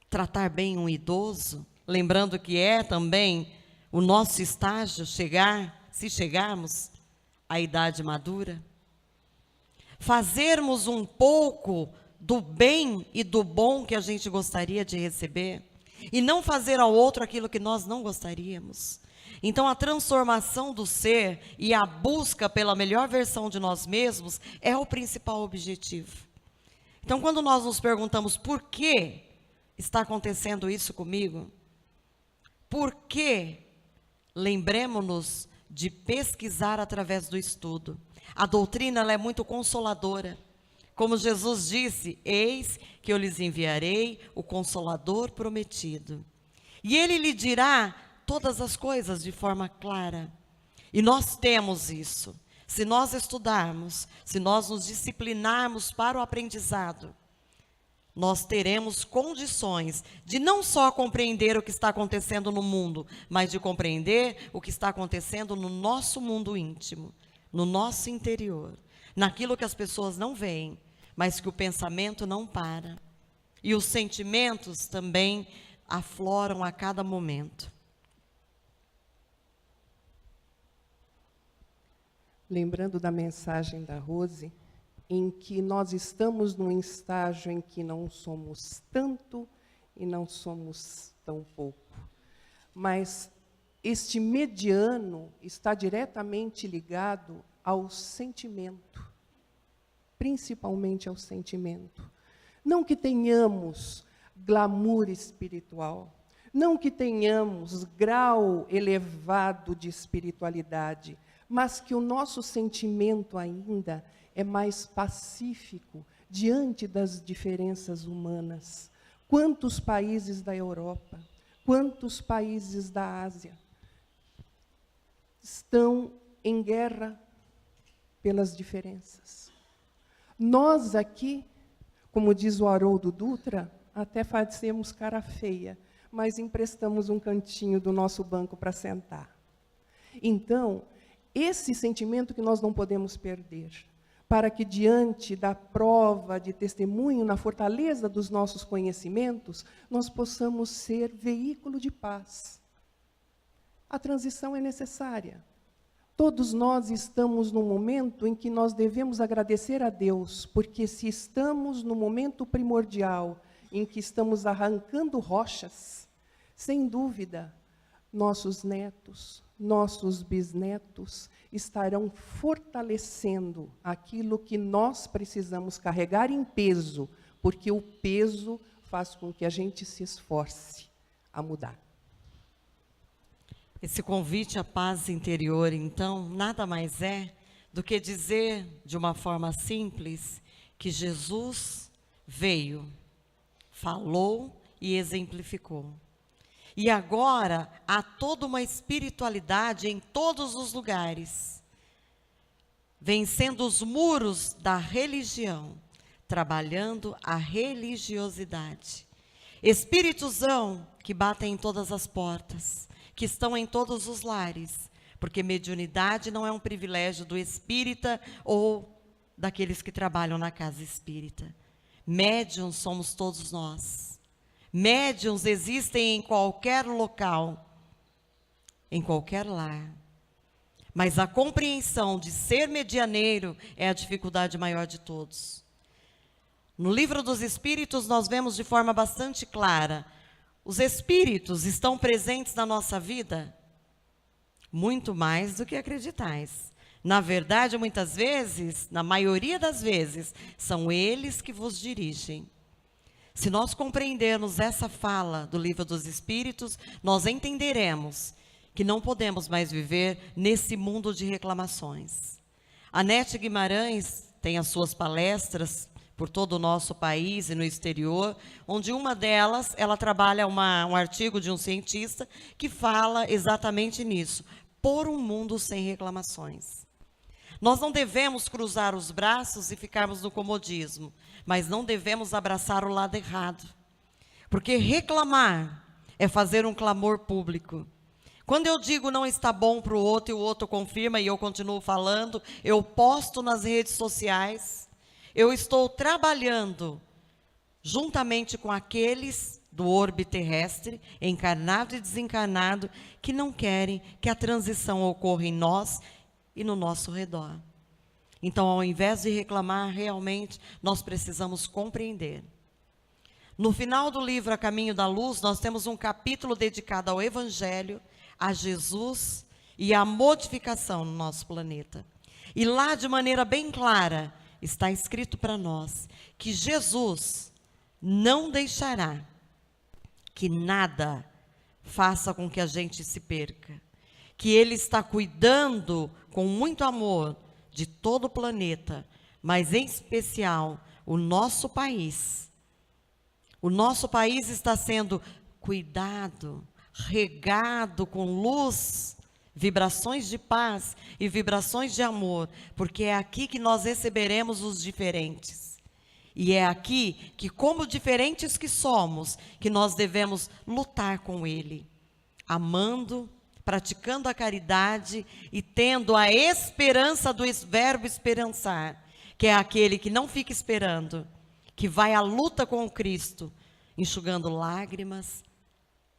tratar bem um idoso, lembrando que é também o nosso estágio chegar, se chegarmos à idade madura, fazermos um pouco do bem e do bom que a gente gostaria de receber, e não fazer ao outro aquilo que nós não gostaríamos. Então a transformação do ser e a busca pela melhor versão de nós mesmos é o principal objetivo. Então quando nós nos perguntamos por que está acontecendo isso comigo, por que, lembremos-nos de pesquisar através do estudo. A doutrina ela é muito consoladora. Como Jesus disse, eis que eu lhes enviarei o Consolador prometido. E ele lhe dirá todas as coisas de forma clara. E nós temos isso. Se nós estudarmos, se nós nos disciplinarmos para o aprendizado, nós teremos condições de não só compreender o que está acontecendo no mundo, mas de compreender o que está acontecendo no nosso mundo íntimo, no nosso interior, naquilo que as pessoas não veem, mas que o pensamento não para. E os sentimentos também afloram a cada momento. Lembrando da mensagem da Rose, em que nós estamos num estágio em que não somos tanto e não somos tão pouco. Mas este mediano está diretamente ligado ao sentimento, principalmente ao sentimento. Não que tenhamos glamour espiritual, não que tenhamos grau elevado de espiritualidade, mas que o nosso sentimento ainda é mais pacífico diante das diferenças humanas. Quantos países da Europa, quantos países da Ásia estão em guerra pelas diferenças? Nós aqui, como diz o Haroldo Dutra, até fazemos cara feia, mas emprestamos um cantinho do nosso banco para sentar. Então, esse sentimento que nós não podemos perder, para que diante da prova de testemunho, na fortaleza dos nossos conhecimentos, nós possamos ser veículo de paz. A transição é necessária. Todos nós estamos num momento em que nós devemos agradecer a Deus, porque se estamos no momento primordial, em que estamos arrancando rochas, sem dúvida, nossos netos, nossos bisnetos estarão fortalecendo aquilo que nós precisamos carregar em peso, porque o peso faz com que a gente se esforce a mudar. Esse convite à paz interior, então, nada mais é do que dizer, de uma forma simples, que Jesus veio, falou e exemplificou. E agora há toda uma espiritualidade em todos os lugares, vencendo os muros da religião, trabalhando a religiosidade. Espíritosão que batem em todas as portas, que estão em todos os lares, porque mediunidade não é um privilégio do espírita ou daqueles que trabalham na casa espírita. Médiuns somos todos nós. Médiuns existem em qualquer local, em qualquer lar. Mas a compreensão de ser medianeiro é a dificuldade maior de todos. No Livro dos Espíritos nós vemos de forma bastante clara, os espíritos estão presentes na nossa vida muito mais do que acreditais. Na verdade, muitas vezes, na maioria das vezes, são eles que vos dirigem. Se nós compreendermos essa fala do Livro dos Espíritos, nós entenderemos que não podemos mais viver nesse mundo de reclamações. A Nete Guimarães tem as suas palestras por todo o nosso país e no exterior, onde uma delas, ela trabalha um artigo de um cientista que fala exatamente nisso, por um mundo sem reclamações. Nós não devemos cruzar os braços e ficarmos no comodismo, mas não devemos abraçar o lado errado. Porque reclamar é fazer um clamor público. Quando eu digo não está bom para o outro e o outro confirma e eu continuo falando, eu posto nas redes sociais, eu estou trabalhando juntamente com aqueles do orbe terrestre, encarnado e desencarnado, que não querem que a transição ocorra em nós e no nosso redor. Então, ao invés de reclamar, realmente, nós precisamos compreender. No final do livro A Caminho da Luz, nós temos um capítulo dedicado ao Evangelho, a Jesus e à modificação no nosso planeta. E lá, de maneira bem clara, está escrito para nós que Jesus não deixará que nada faça com que a gente se perca. Que Ele está cuidando com muito amor de todo o planeta, mas em especial o nosso país. O nosso país está sendo cuidado, regado com luz, vibrações de paz e vibrações de amor, porque é aqui que nós receberemos os diferentes. E é aqui que, como diferentes que somos, que nós devemos lutar com Ele, amando, praticando a caridade e tendo a esperança do verbo esperançar, que é aquele que não fica esperando, que vai à luta com o Cristo, enxugando lágrimas,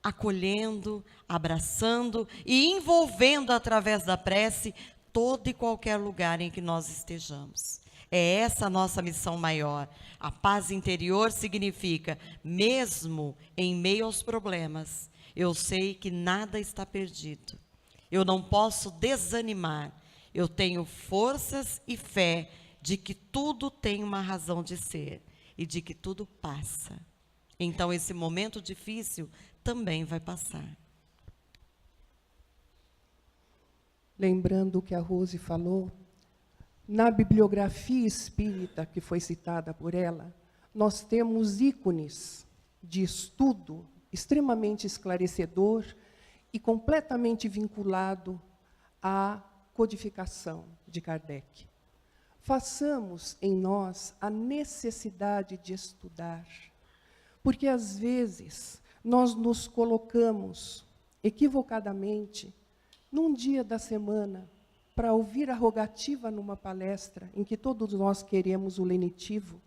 acolhendo, abraçando e envolvendo através da prece todo e qualquer lugar em que nós estejamos. É essa a nossa missão maior. A paz interior significa, mesmo em meio aos problemas, eu sei que nada está perdido. Eu não posso desanimar. Eu tenho forças e fé de que tudo tem uma razão de ser e de que tudo passa. Então, esse momento difícil também vai passar. Lembrando o que a Rose falou, na bibliografia espírita que foi citada por ela, nós temos ícones de estudo extremamente esclarecedor e completamente vinculado à codificação de Kardec. Façamos em nós a necessidade de estudar, porque às vezes nós nos colocamos equivocadamente num dia da semana para ouvir a rogativa numa palestra em que todos nós queremos o lenitivo,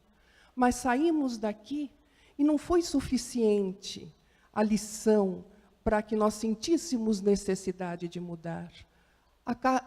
mas saímos daqui e não foi suficiente a lição para que nós sentíssemos necessidade de mudar.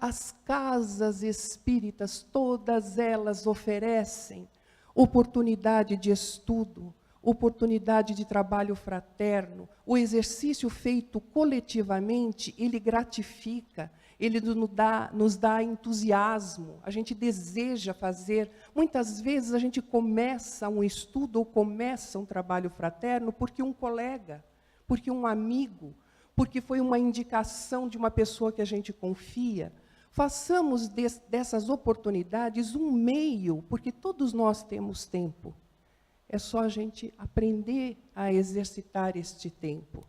As casas espíritas, todas elas oferecem oportunidade de estudo, oportunidade de trabalho fraterno. O exercício feito coletivamente, ele gratifica, ele nos dá entusiasmo, a gente deseja fazer. Muitas vezes a gente começa um estudo ou começa um trabalho fraterno porque um colega, porque um amigo, porque foi uma indicação de uma pessoa que a gente confia. Façamos dessas oportunidades um meio, porque todos nós temos tempo. É só a gente aprender a exercitar este tempo,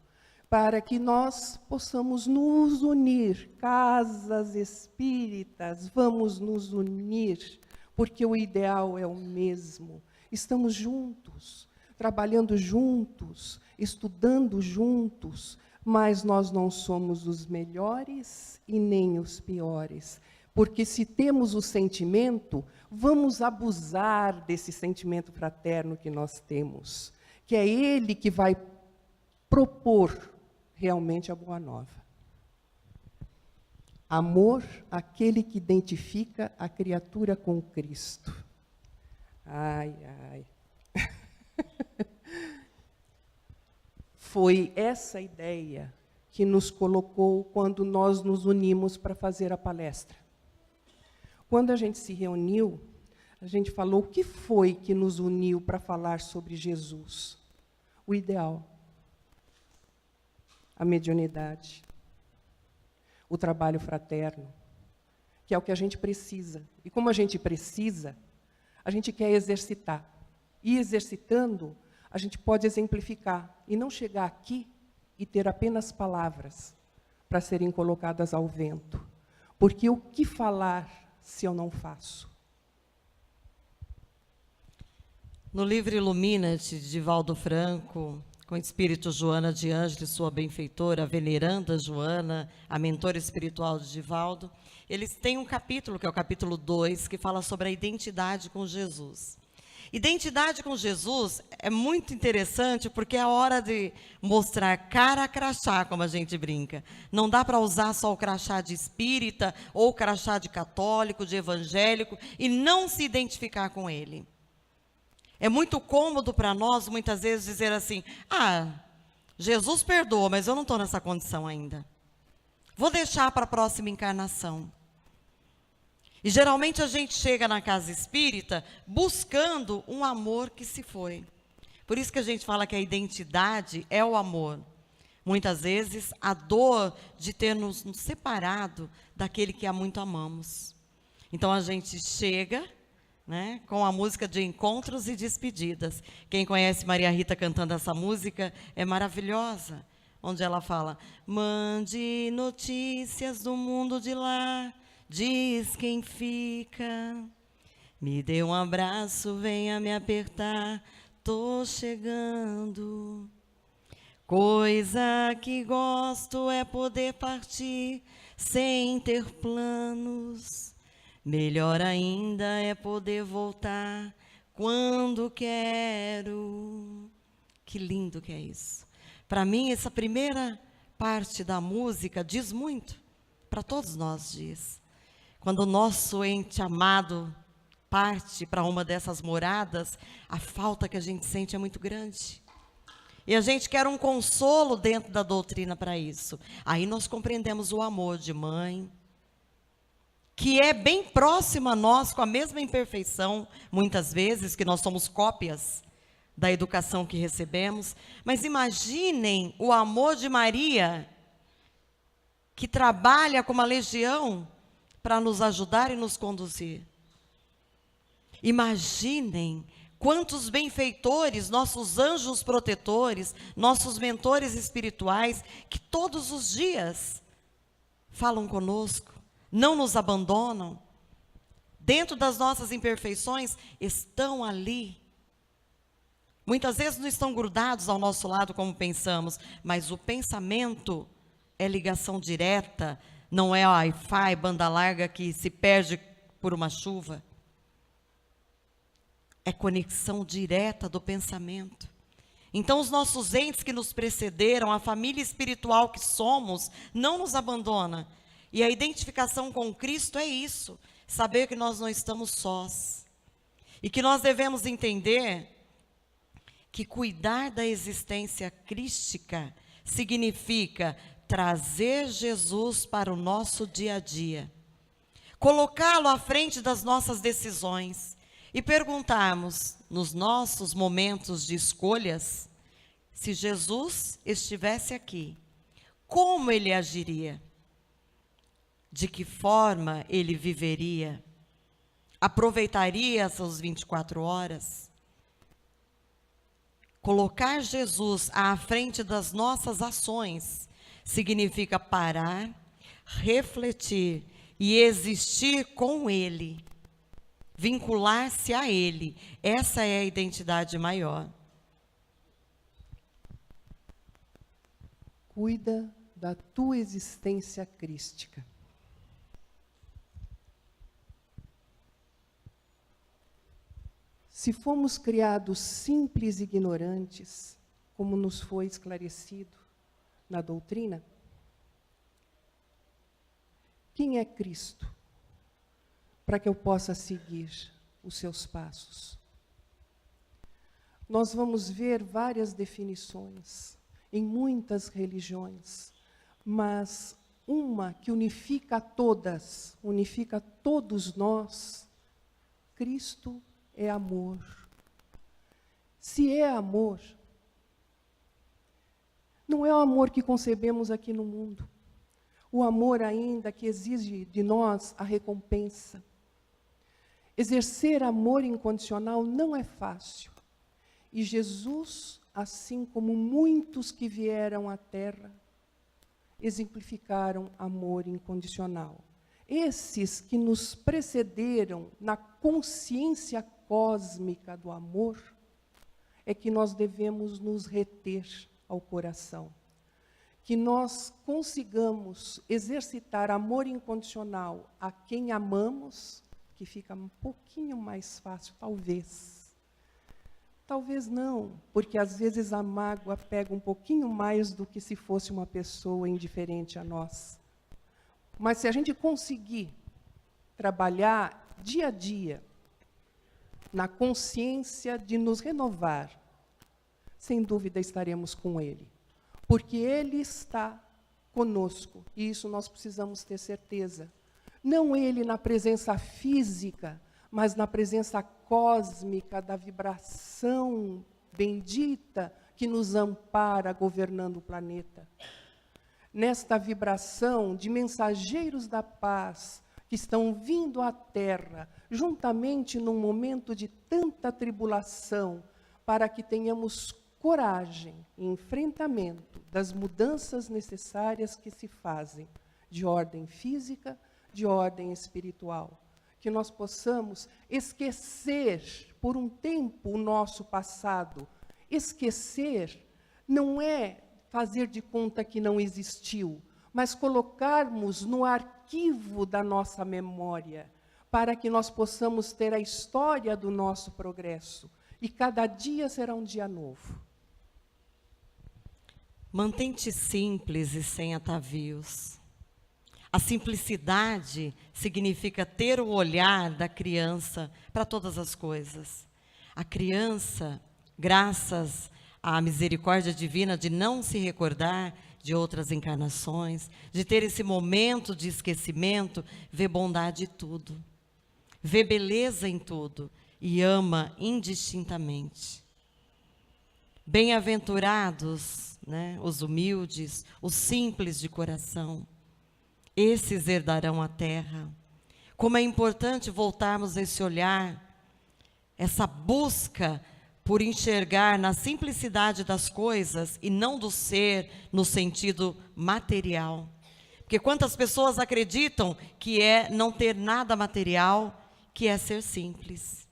para que nós possamos nos unir. Casas espíritas, vamos nos unir, porque o ideal é o mesmo. Estamos juntos, trabalhando juntos, estudando juntos, mas nós não somos os melhores e nem os piores. Porque se temos o sentimento, vamos abusar desse sentimento fraterno que nós temos, que é ele que vai propor realmente a boa nova. Amor, aquele que identifica a criatura com Cristo. Ai, ai. Foi essa ideia que nos colocou quando nós nos unimos para fazer a palestra. Quando a gente se reuniu, a gente falou o que foi que nos uniu para falar sobre Jesus. O ideal, a mediunidade, o trabalho fraterno, que é o que a gente precisa. E como a gente precisa, a gente quer exercitar. E exercitando, a gente pode exemplificar e não chegar aqui e ter apenas palavras para serem colocadas ao vento. Porque o que falar se eu não faço? No livro Ilumina-te, de Divaldo Franco, com o espírito Joana de Ângeles, sua benfeitora, a veneranda Joana, a mentora espiritual de Divaldo, eles têm um capítulo, que é o capítulo 2, que fala sobre a identidade com Jesus. Identidade com Jesus é muito interessante porque é a hora de mostrar cara a crachá, como a gente brinca. Não dá para usar só o crachá de espírita ou o crachá de católico, de evangélico e não se identificar com ele. É muito cômodo para nós, muitas vezes, dizer assim, Jesus perdoa, mas eu não estou nessa condição ainda. Vou deixar para a próxima encarnação. E geralmente a gente chega na casa espírita buscando um amor que se foi. Por isso que a gente fala que a identidade é o amor. Muitas vezes a dor de ter nos separado daquele que há muito amamos. Então a gente chega, né, com a música de encontros e despedidas. Quem conhece Maria Rita cantando essa música é maravilhosa. Onde ela fala, mande notícias do mundo de lá. Diz quem fica, Me dê um abraço, venha me apertar, tô chegando. Coisa que gosto é poder partir sem ter planos. Melhor ainda é poder voltar quando quero. Que lindo que é isso. Para mim, essa primeira parte da música diz muito. Para todos nós diz. Quando o nosso ente amado parte para uma dessas moradas, a falta que a gente sente é muito grande. E a gente quer um consolo dentro da doutrina para isso. Aí nós compreendemos o amor de mãe, que é bem próximo a nós, com a mesma imperfeição, muitas vezes, que nós somos cópias da educação que recebemos. Mas imaginem o amor de Maria, que trabalha como uma legião para nos ajudar e nos conduzir. Imaginem quantos benfeitores, nossos anjos protetores, nossos mentores espirituais, que todos os dias falam conosco, não nos abandonam, dentro das nossas imperfeições, estão ali. Muitas vezes não estão grudados ao nosso lado como pensamos, mas o pensamento é ligação direta, não é Wi-Fi, banda larga que se perde por uma chuva. É conexão direta do pensamento. Então, os nossos entes que nos precederam, a família espiritual que somos, não nos abandona. E a identificação com Cristo é isso, saber que nós não estamos sós. E que nós devemos entender que cuidar da existência crística significa trazer Jesus para o nosso dia a dia. Colocá-lo à frente das nossas decisões. E perguntarmos, nos nossos momentos de escolhas, se Jesus estivesse aqui, como ele agiria? De que forma ele viveria? Aproveitaria essas 24 horas? Colocar Jesus à frente das nossas ações significa parar, refletir e existir com ele. Vincular-se a ele. Essa é a identidade maior. Cuida da tua existência crística. Se fomos criados simples e ignorantes, como nos foi esclarecido na doutrina, quem é Cristo? Para que eu possa seguir os seus passos. Nós vamos ver várias definições em muitas religiões, mas uma que unifica todas, unifica todos nós. Cristo é amor. Se é amor, não é o amor que concebemos aqui no mundo. O amor ainda que exige de nós a recompensa. Exercer amor incondicional não é fácil. E Jesus, assim como muitos que vieram à Terra, exemplificaram amor incondicional. Esses que nos precederam na consciência cósmica do amor, é que nós devemos nos reter ao coração. Que nós consigamos exercitar amor incondicional a quem amamos, que fica um pouquinho mais fácil, talvez. Talvez não, porque às vezes a mágoa pega um pouquinho mais do que se fosse uma pessoa indiferente a nós. Mas se a gente conseguir trabalhar dia a dia na consciência de nos renovar, sem dúvida estaremos com Ele. Porque Ele está conosco, e isso nós precisamos ter certeza. Não Ele na presença física, mas na presença cósmica da vibração bendita que nos ampara governando o planeta. Nesta vibração de mensageiros da paz que estão vindo à Terra, juntamente num momento de tanta tribulação, para que tenhamos coragem e enfrentamento das mudanças necessárias que se fazem, de ordem física, de ordem espiritual. que nós possamos esquecer por um tempo o nosso passado. Esquecer não é fazer de conta que não existiu, mas colocarmos no arquivo da nossa memória, para que nós possamos ter a história do nosso progresso. E cada dia será um dia novo. Mantém-te simples e sem atavios. A simplicidade significa ter o olhar da criança para todas as coisas. A criança, graças à misericórdia divina de não se recordar de outras encarnações, de ter esse momento de esquecimento, vê bondade em tudo, vê beleza em tudo e ama indistintamente. Bem-aventurados, né, os humildes, os simples de coração, esses herdarão a terra. Como é importante voltarmos esse olhar, essa busca por enxergar na simplicidade das coisas e não do ser no sentido material. Porque quantas pessoas acreditam que é não ter nada material, que é ser simples.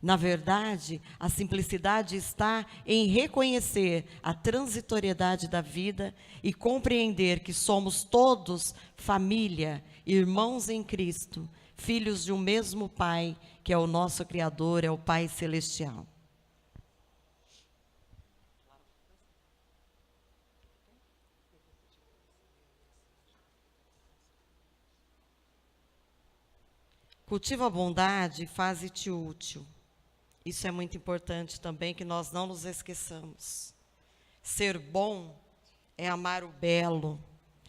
Na verdade, a simplicidade está em reconhecer a transitoriedade da vida e compreender que somos todos família, irmãos em Cristo, filhos de um mesmo Pai, que é o nosso Criador, é o Pai Celestial. Cultiva a bondade e faze-te útil. Isso é muito importante também, que nós não nos esqueçamos. Ser bom é amar o belo,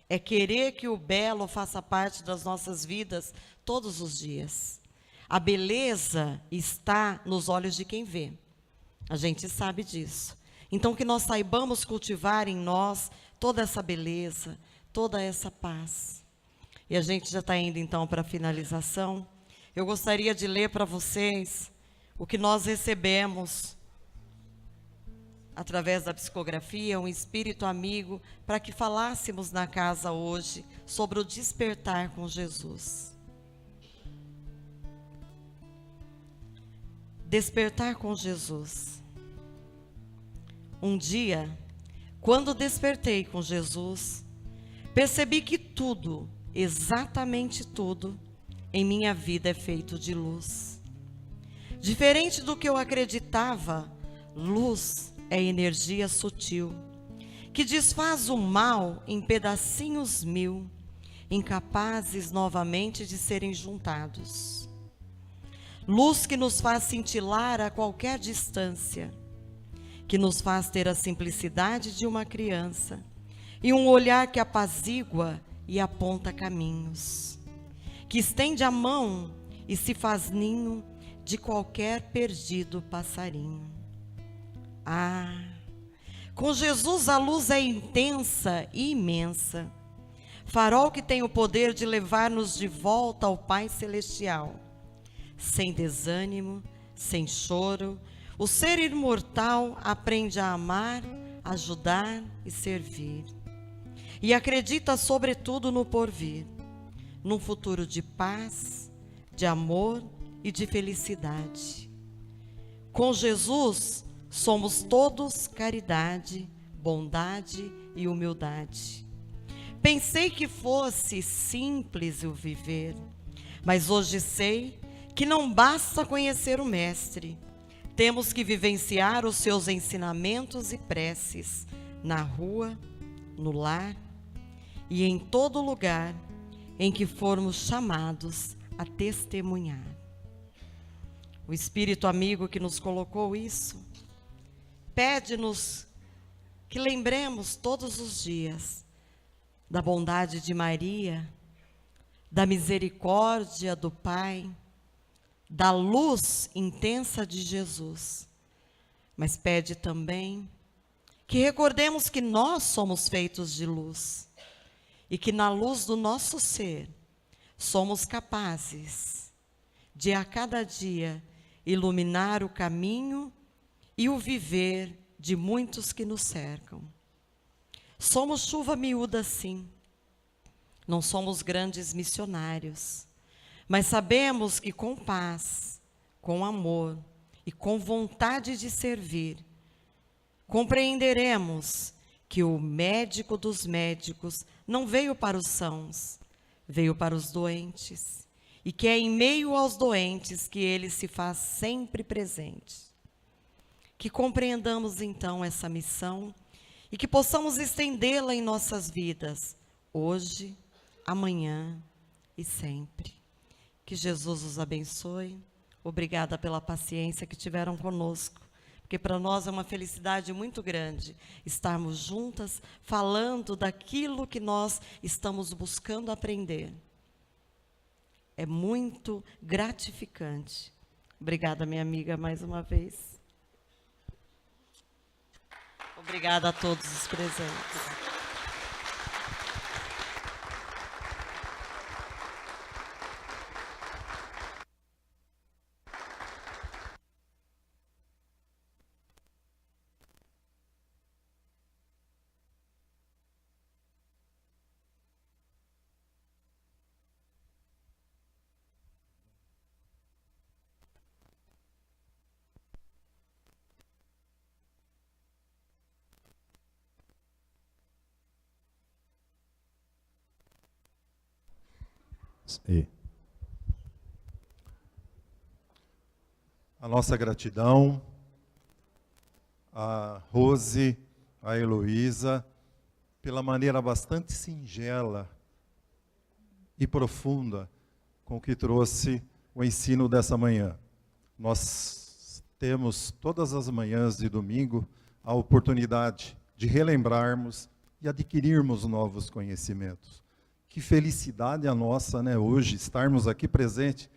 é querer que o belo faça parte das nossas vidas todos os dias. A beleza está nos olhos de quem vê. A gente sabe disso. Então, que nós saibamos cultivar em nós toda essa beleza, toda essa paz. E a gente já está indo, então, para a finalização. Eu gostaria de ler para vocês o que nós recebemos através da psicografia, um espírito amigo, para que falássemos na casa hoje sobre o despertar com Jesus. Despertar com Jesus. Um dia, quando despertei com Jesus, percebi que tudo, exatamente tudo, em minha vida é feito de luz. Diferente do que eu acreditava, luz é energia sutil, que desfaz o mal em pedacinhos mil, incapazes novamente de serem juntados. Luz que nos faz cintilar a qualquer distância, que nos faz ter a simplicidade de uma criança e um olhar que apazigua e aponta caminhos, que estende a mão e se faz ninho de qualquer perdido passarinho. Ah, com Jesus a luz é intensa e imensa, farol que tem o poder de levar-nos de volta ao Pai Celestial. Sem desânimo, sem choro, o ser imortal aprende a amar, ajudar e servir. E acredita sobretudo no porvir, num futuro de paz, de amor e de felicidade. Com Jesus, somos todos caridade, bondade e humildade. Pensei que fosse simples o viver, mas hoje sei que não basta conhecer o Mestre. Temos que vivenciar os seus ensinamentos e preces na rua, no lar e em todo lugar em que formos chamados a testemunhar. O Espírito amigo que nos colocou isso, pede-nos que lembremos todos os dias da bondade de Maria, da misericórdia do Pai, da luz intensa de Jesus. Mas pede também que recordemos que nós somos feitos de luz e que na luz do nosso ser somos capazes de a cada dia iluminar o caminho e o viver de muitos que nos cercam. Somos chuva miúda, sim. Não somos grandes missionários, Mas sabemos que com paz, com amor e com vontade de servir, compreenderemos que o médico dos médicos não veio para os sãos, veio para os doentes, e que é em meio aos doentes que ele se faz sempre presente. Que compreendamos então essa missão e que possamos estendê-la em nossas vidas, hoje, amanhã e sempre. Que Jesus os abençoe. Obrigada pela paciência que tiveram conosco, porque para nós é uma felicidade muito grande estarmos juntas falando daquilo que nós estamos buscando aprender. É muito gratificante. Obrigada, minha amiga, mais uma vez. Obrigada a todos os presentes. A nossa gratidão a Rose, a Heloísa, pela maneira bastante singela e profunda com que trouxe o ensino dessa manhã. Nós temos todas as manhãs de domingo a oportunidade de relembrarmos e adquirirmos novos conhecimentos. Que felicidade a nossa, né, hoje, estarmos aqui presentes,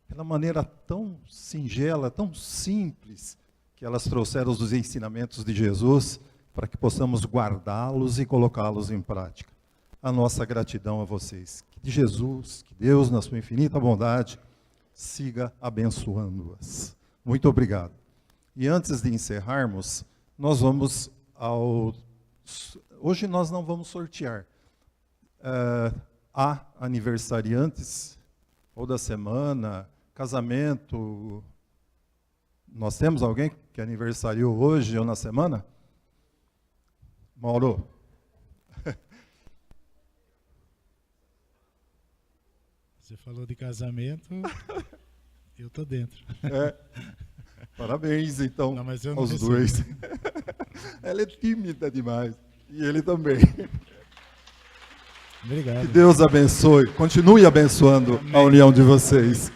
pela maneira tão singela, tão simples, que elas trouxeram dos ensinamentos de Jesus, para que possamos guardá-los e colocá-los em prática. A nossa gratidão a vocês. Que Jesus, que Deus, na sua infinita bondade, siga abençoando-as. Muito obrigado. E antes de encerrarmos, nós vamos ao... Hoje nós não vamos sortear. Há aniversariantes, ou da semana, casamento. Nós temos alguém que aniversariou hoje ou na semana? Mauro? Você falou de casamento, eu estou dentro. Parabéns, então, não, mas eu não aos recebo. dois. Ela é tímida demais. E ele também. Obrigado. Que Deus abençoe, continue abençoando Amém. A união de vocês.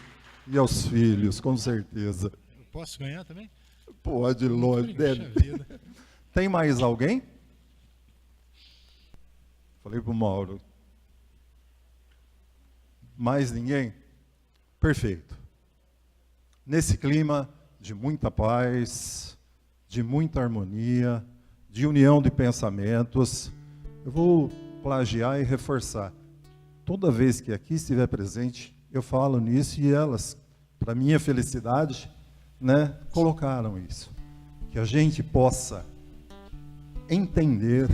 E aos filhos, com certeza. Posso ganhar também? Pode, longe. Tem mais alguém? Falei para o Mauro. Mais ninguém? Perfeito. Nesse clima de muita paz, de muita harmonia, de união de pensamentos, eu vou plagiar e reforçar. Toda vez que aqui estiver presente, eu falo nisso e elas, para minha felicidade, né, colocaram isso. Que a gente possa entender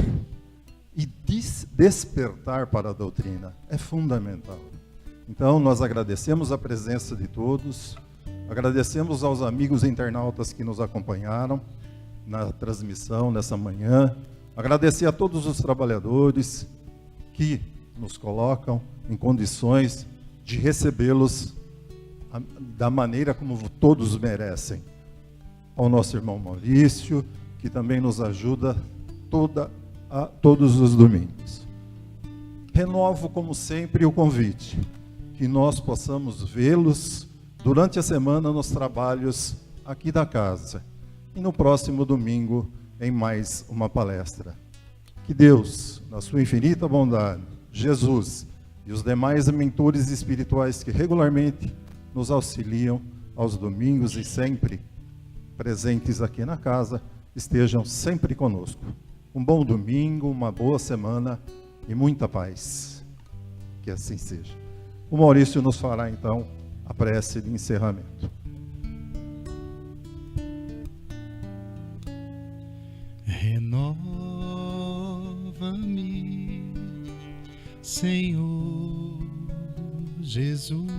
e despertar para a doutrina. É fundamental. Então, nós agradecemos a presença de todos, agradecemos aos amigos internautas que nos acompanharam na transmissão nessa manhã, agradecer a todos os trabalhadores que nos colocam em condições de recebê-los da maneira como todos merecem. Ao nosso irmão Maurício, que também nos ajuda todos os domingos. Renovo, como sempre, o convite, que nós possamos vê-los durante a semana nos trabalhos aqui da casa e no próximo domingo em mais uma palestra. Que Deus, na sua infinita bondade, Jesus e os demais mentores espirituais que regularmente nos auxiliam aos domingos e sempre presentes aqui na casa, estejam sempre conosco. Um bom domingo, uma boa semana e muita paz. Que assim seja. O Maurício nos fará então a prece de encerramento. Renova-me, Senhor Jesus.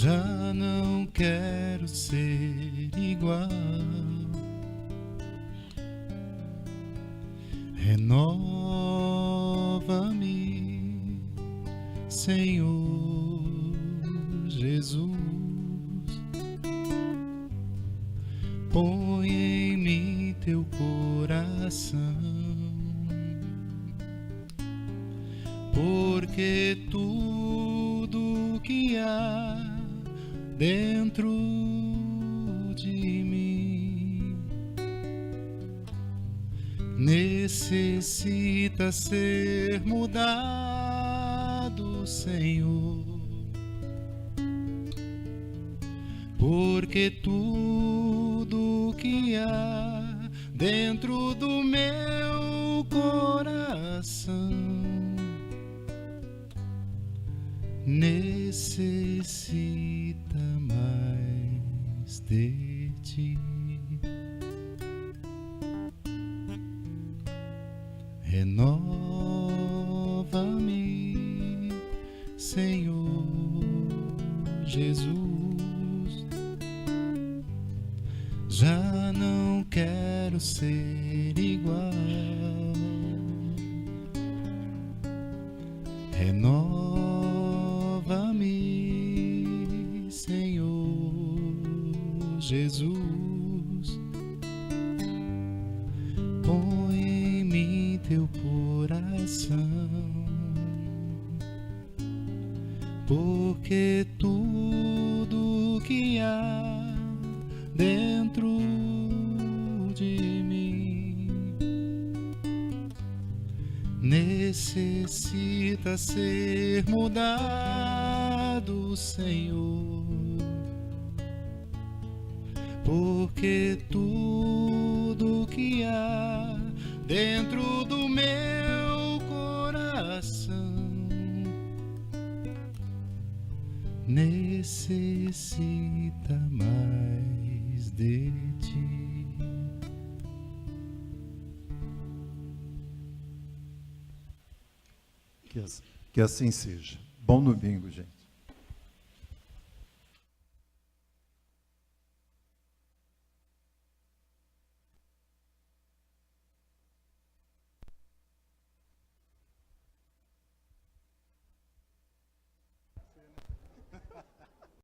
Já não quero ser igual. Renova-me, Senhor Jesus. Põe em mim teu coração, porque tudo que há dentro de mim necessita ser mudado, Senhor, porque tudo que há dentro do meu coração necessita mais de ti. Renova-me, Senhor Jesus. Já não quero ser igual. Renova-me, Senhor Jesus. Põe em mim teu coração, porque tudo que há dentro de mim necessita ser mudado, Senhor, porque tudo que há dentro do meu coração necessita mais de ti. Que assim seja. Bom domingo, gente.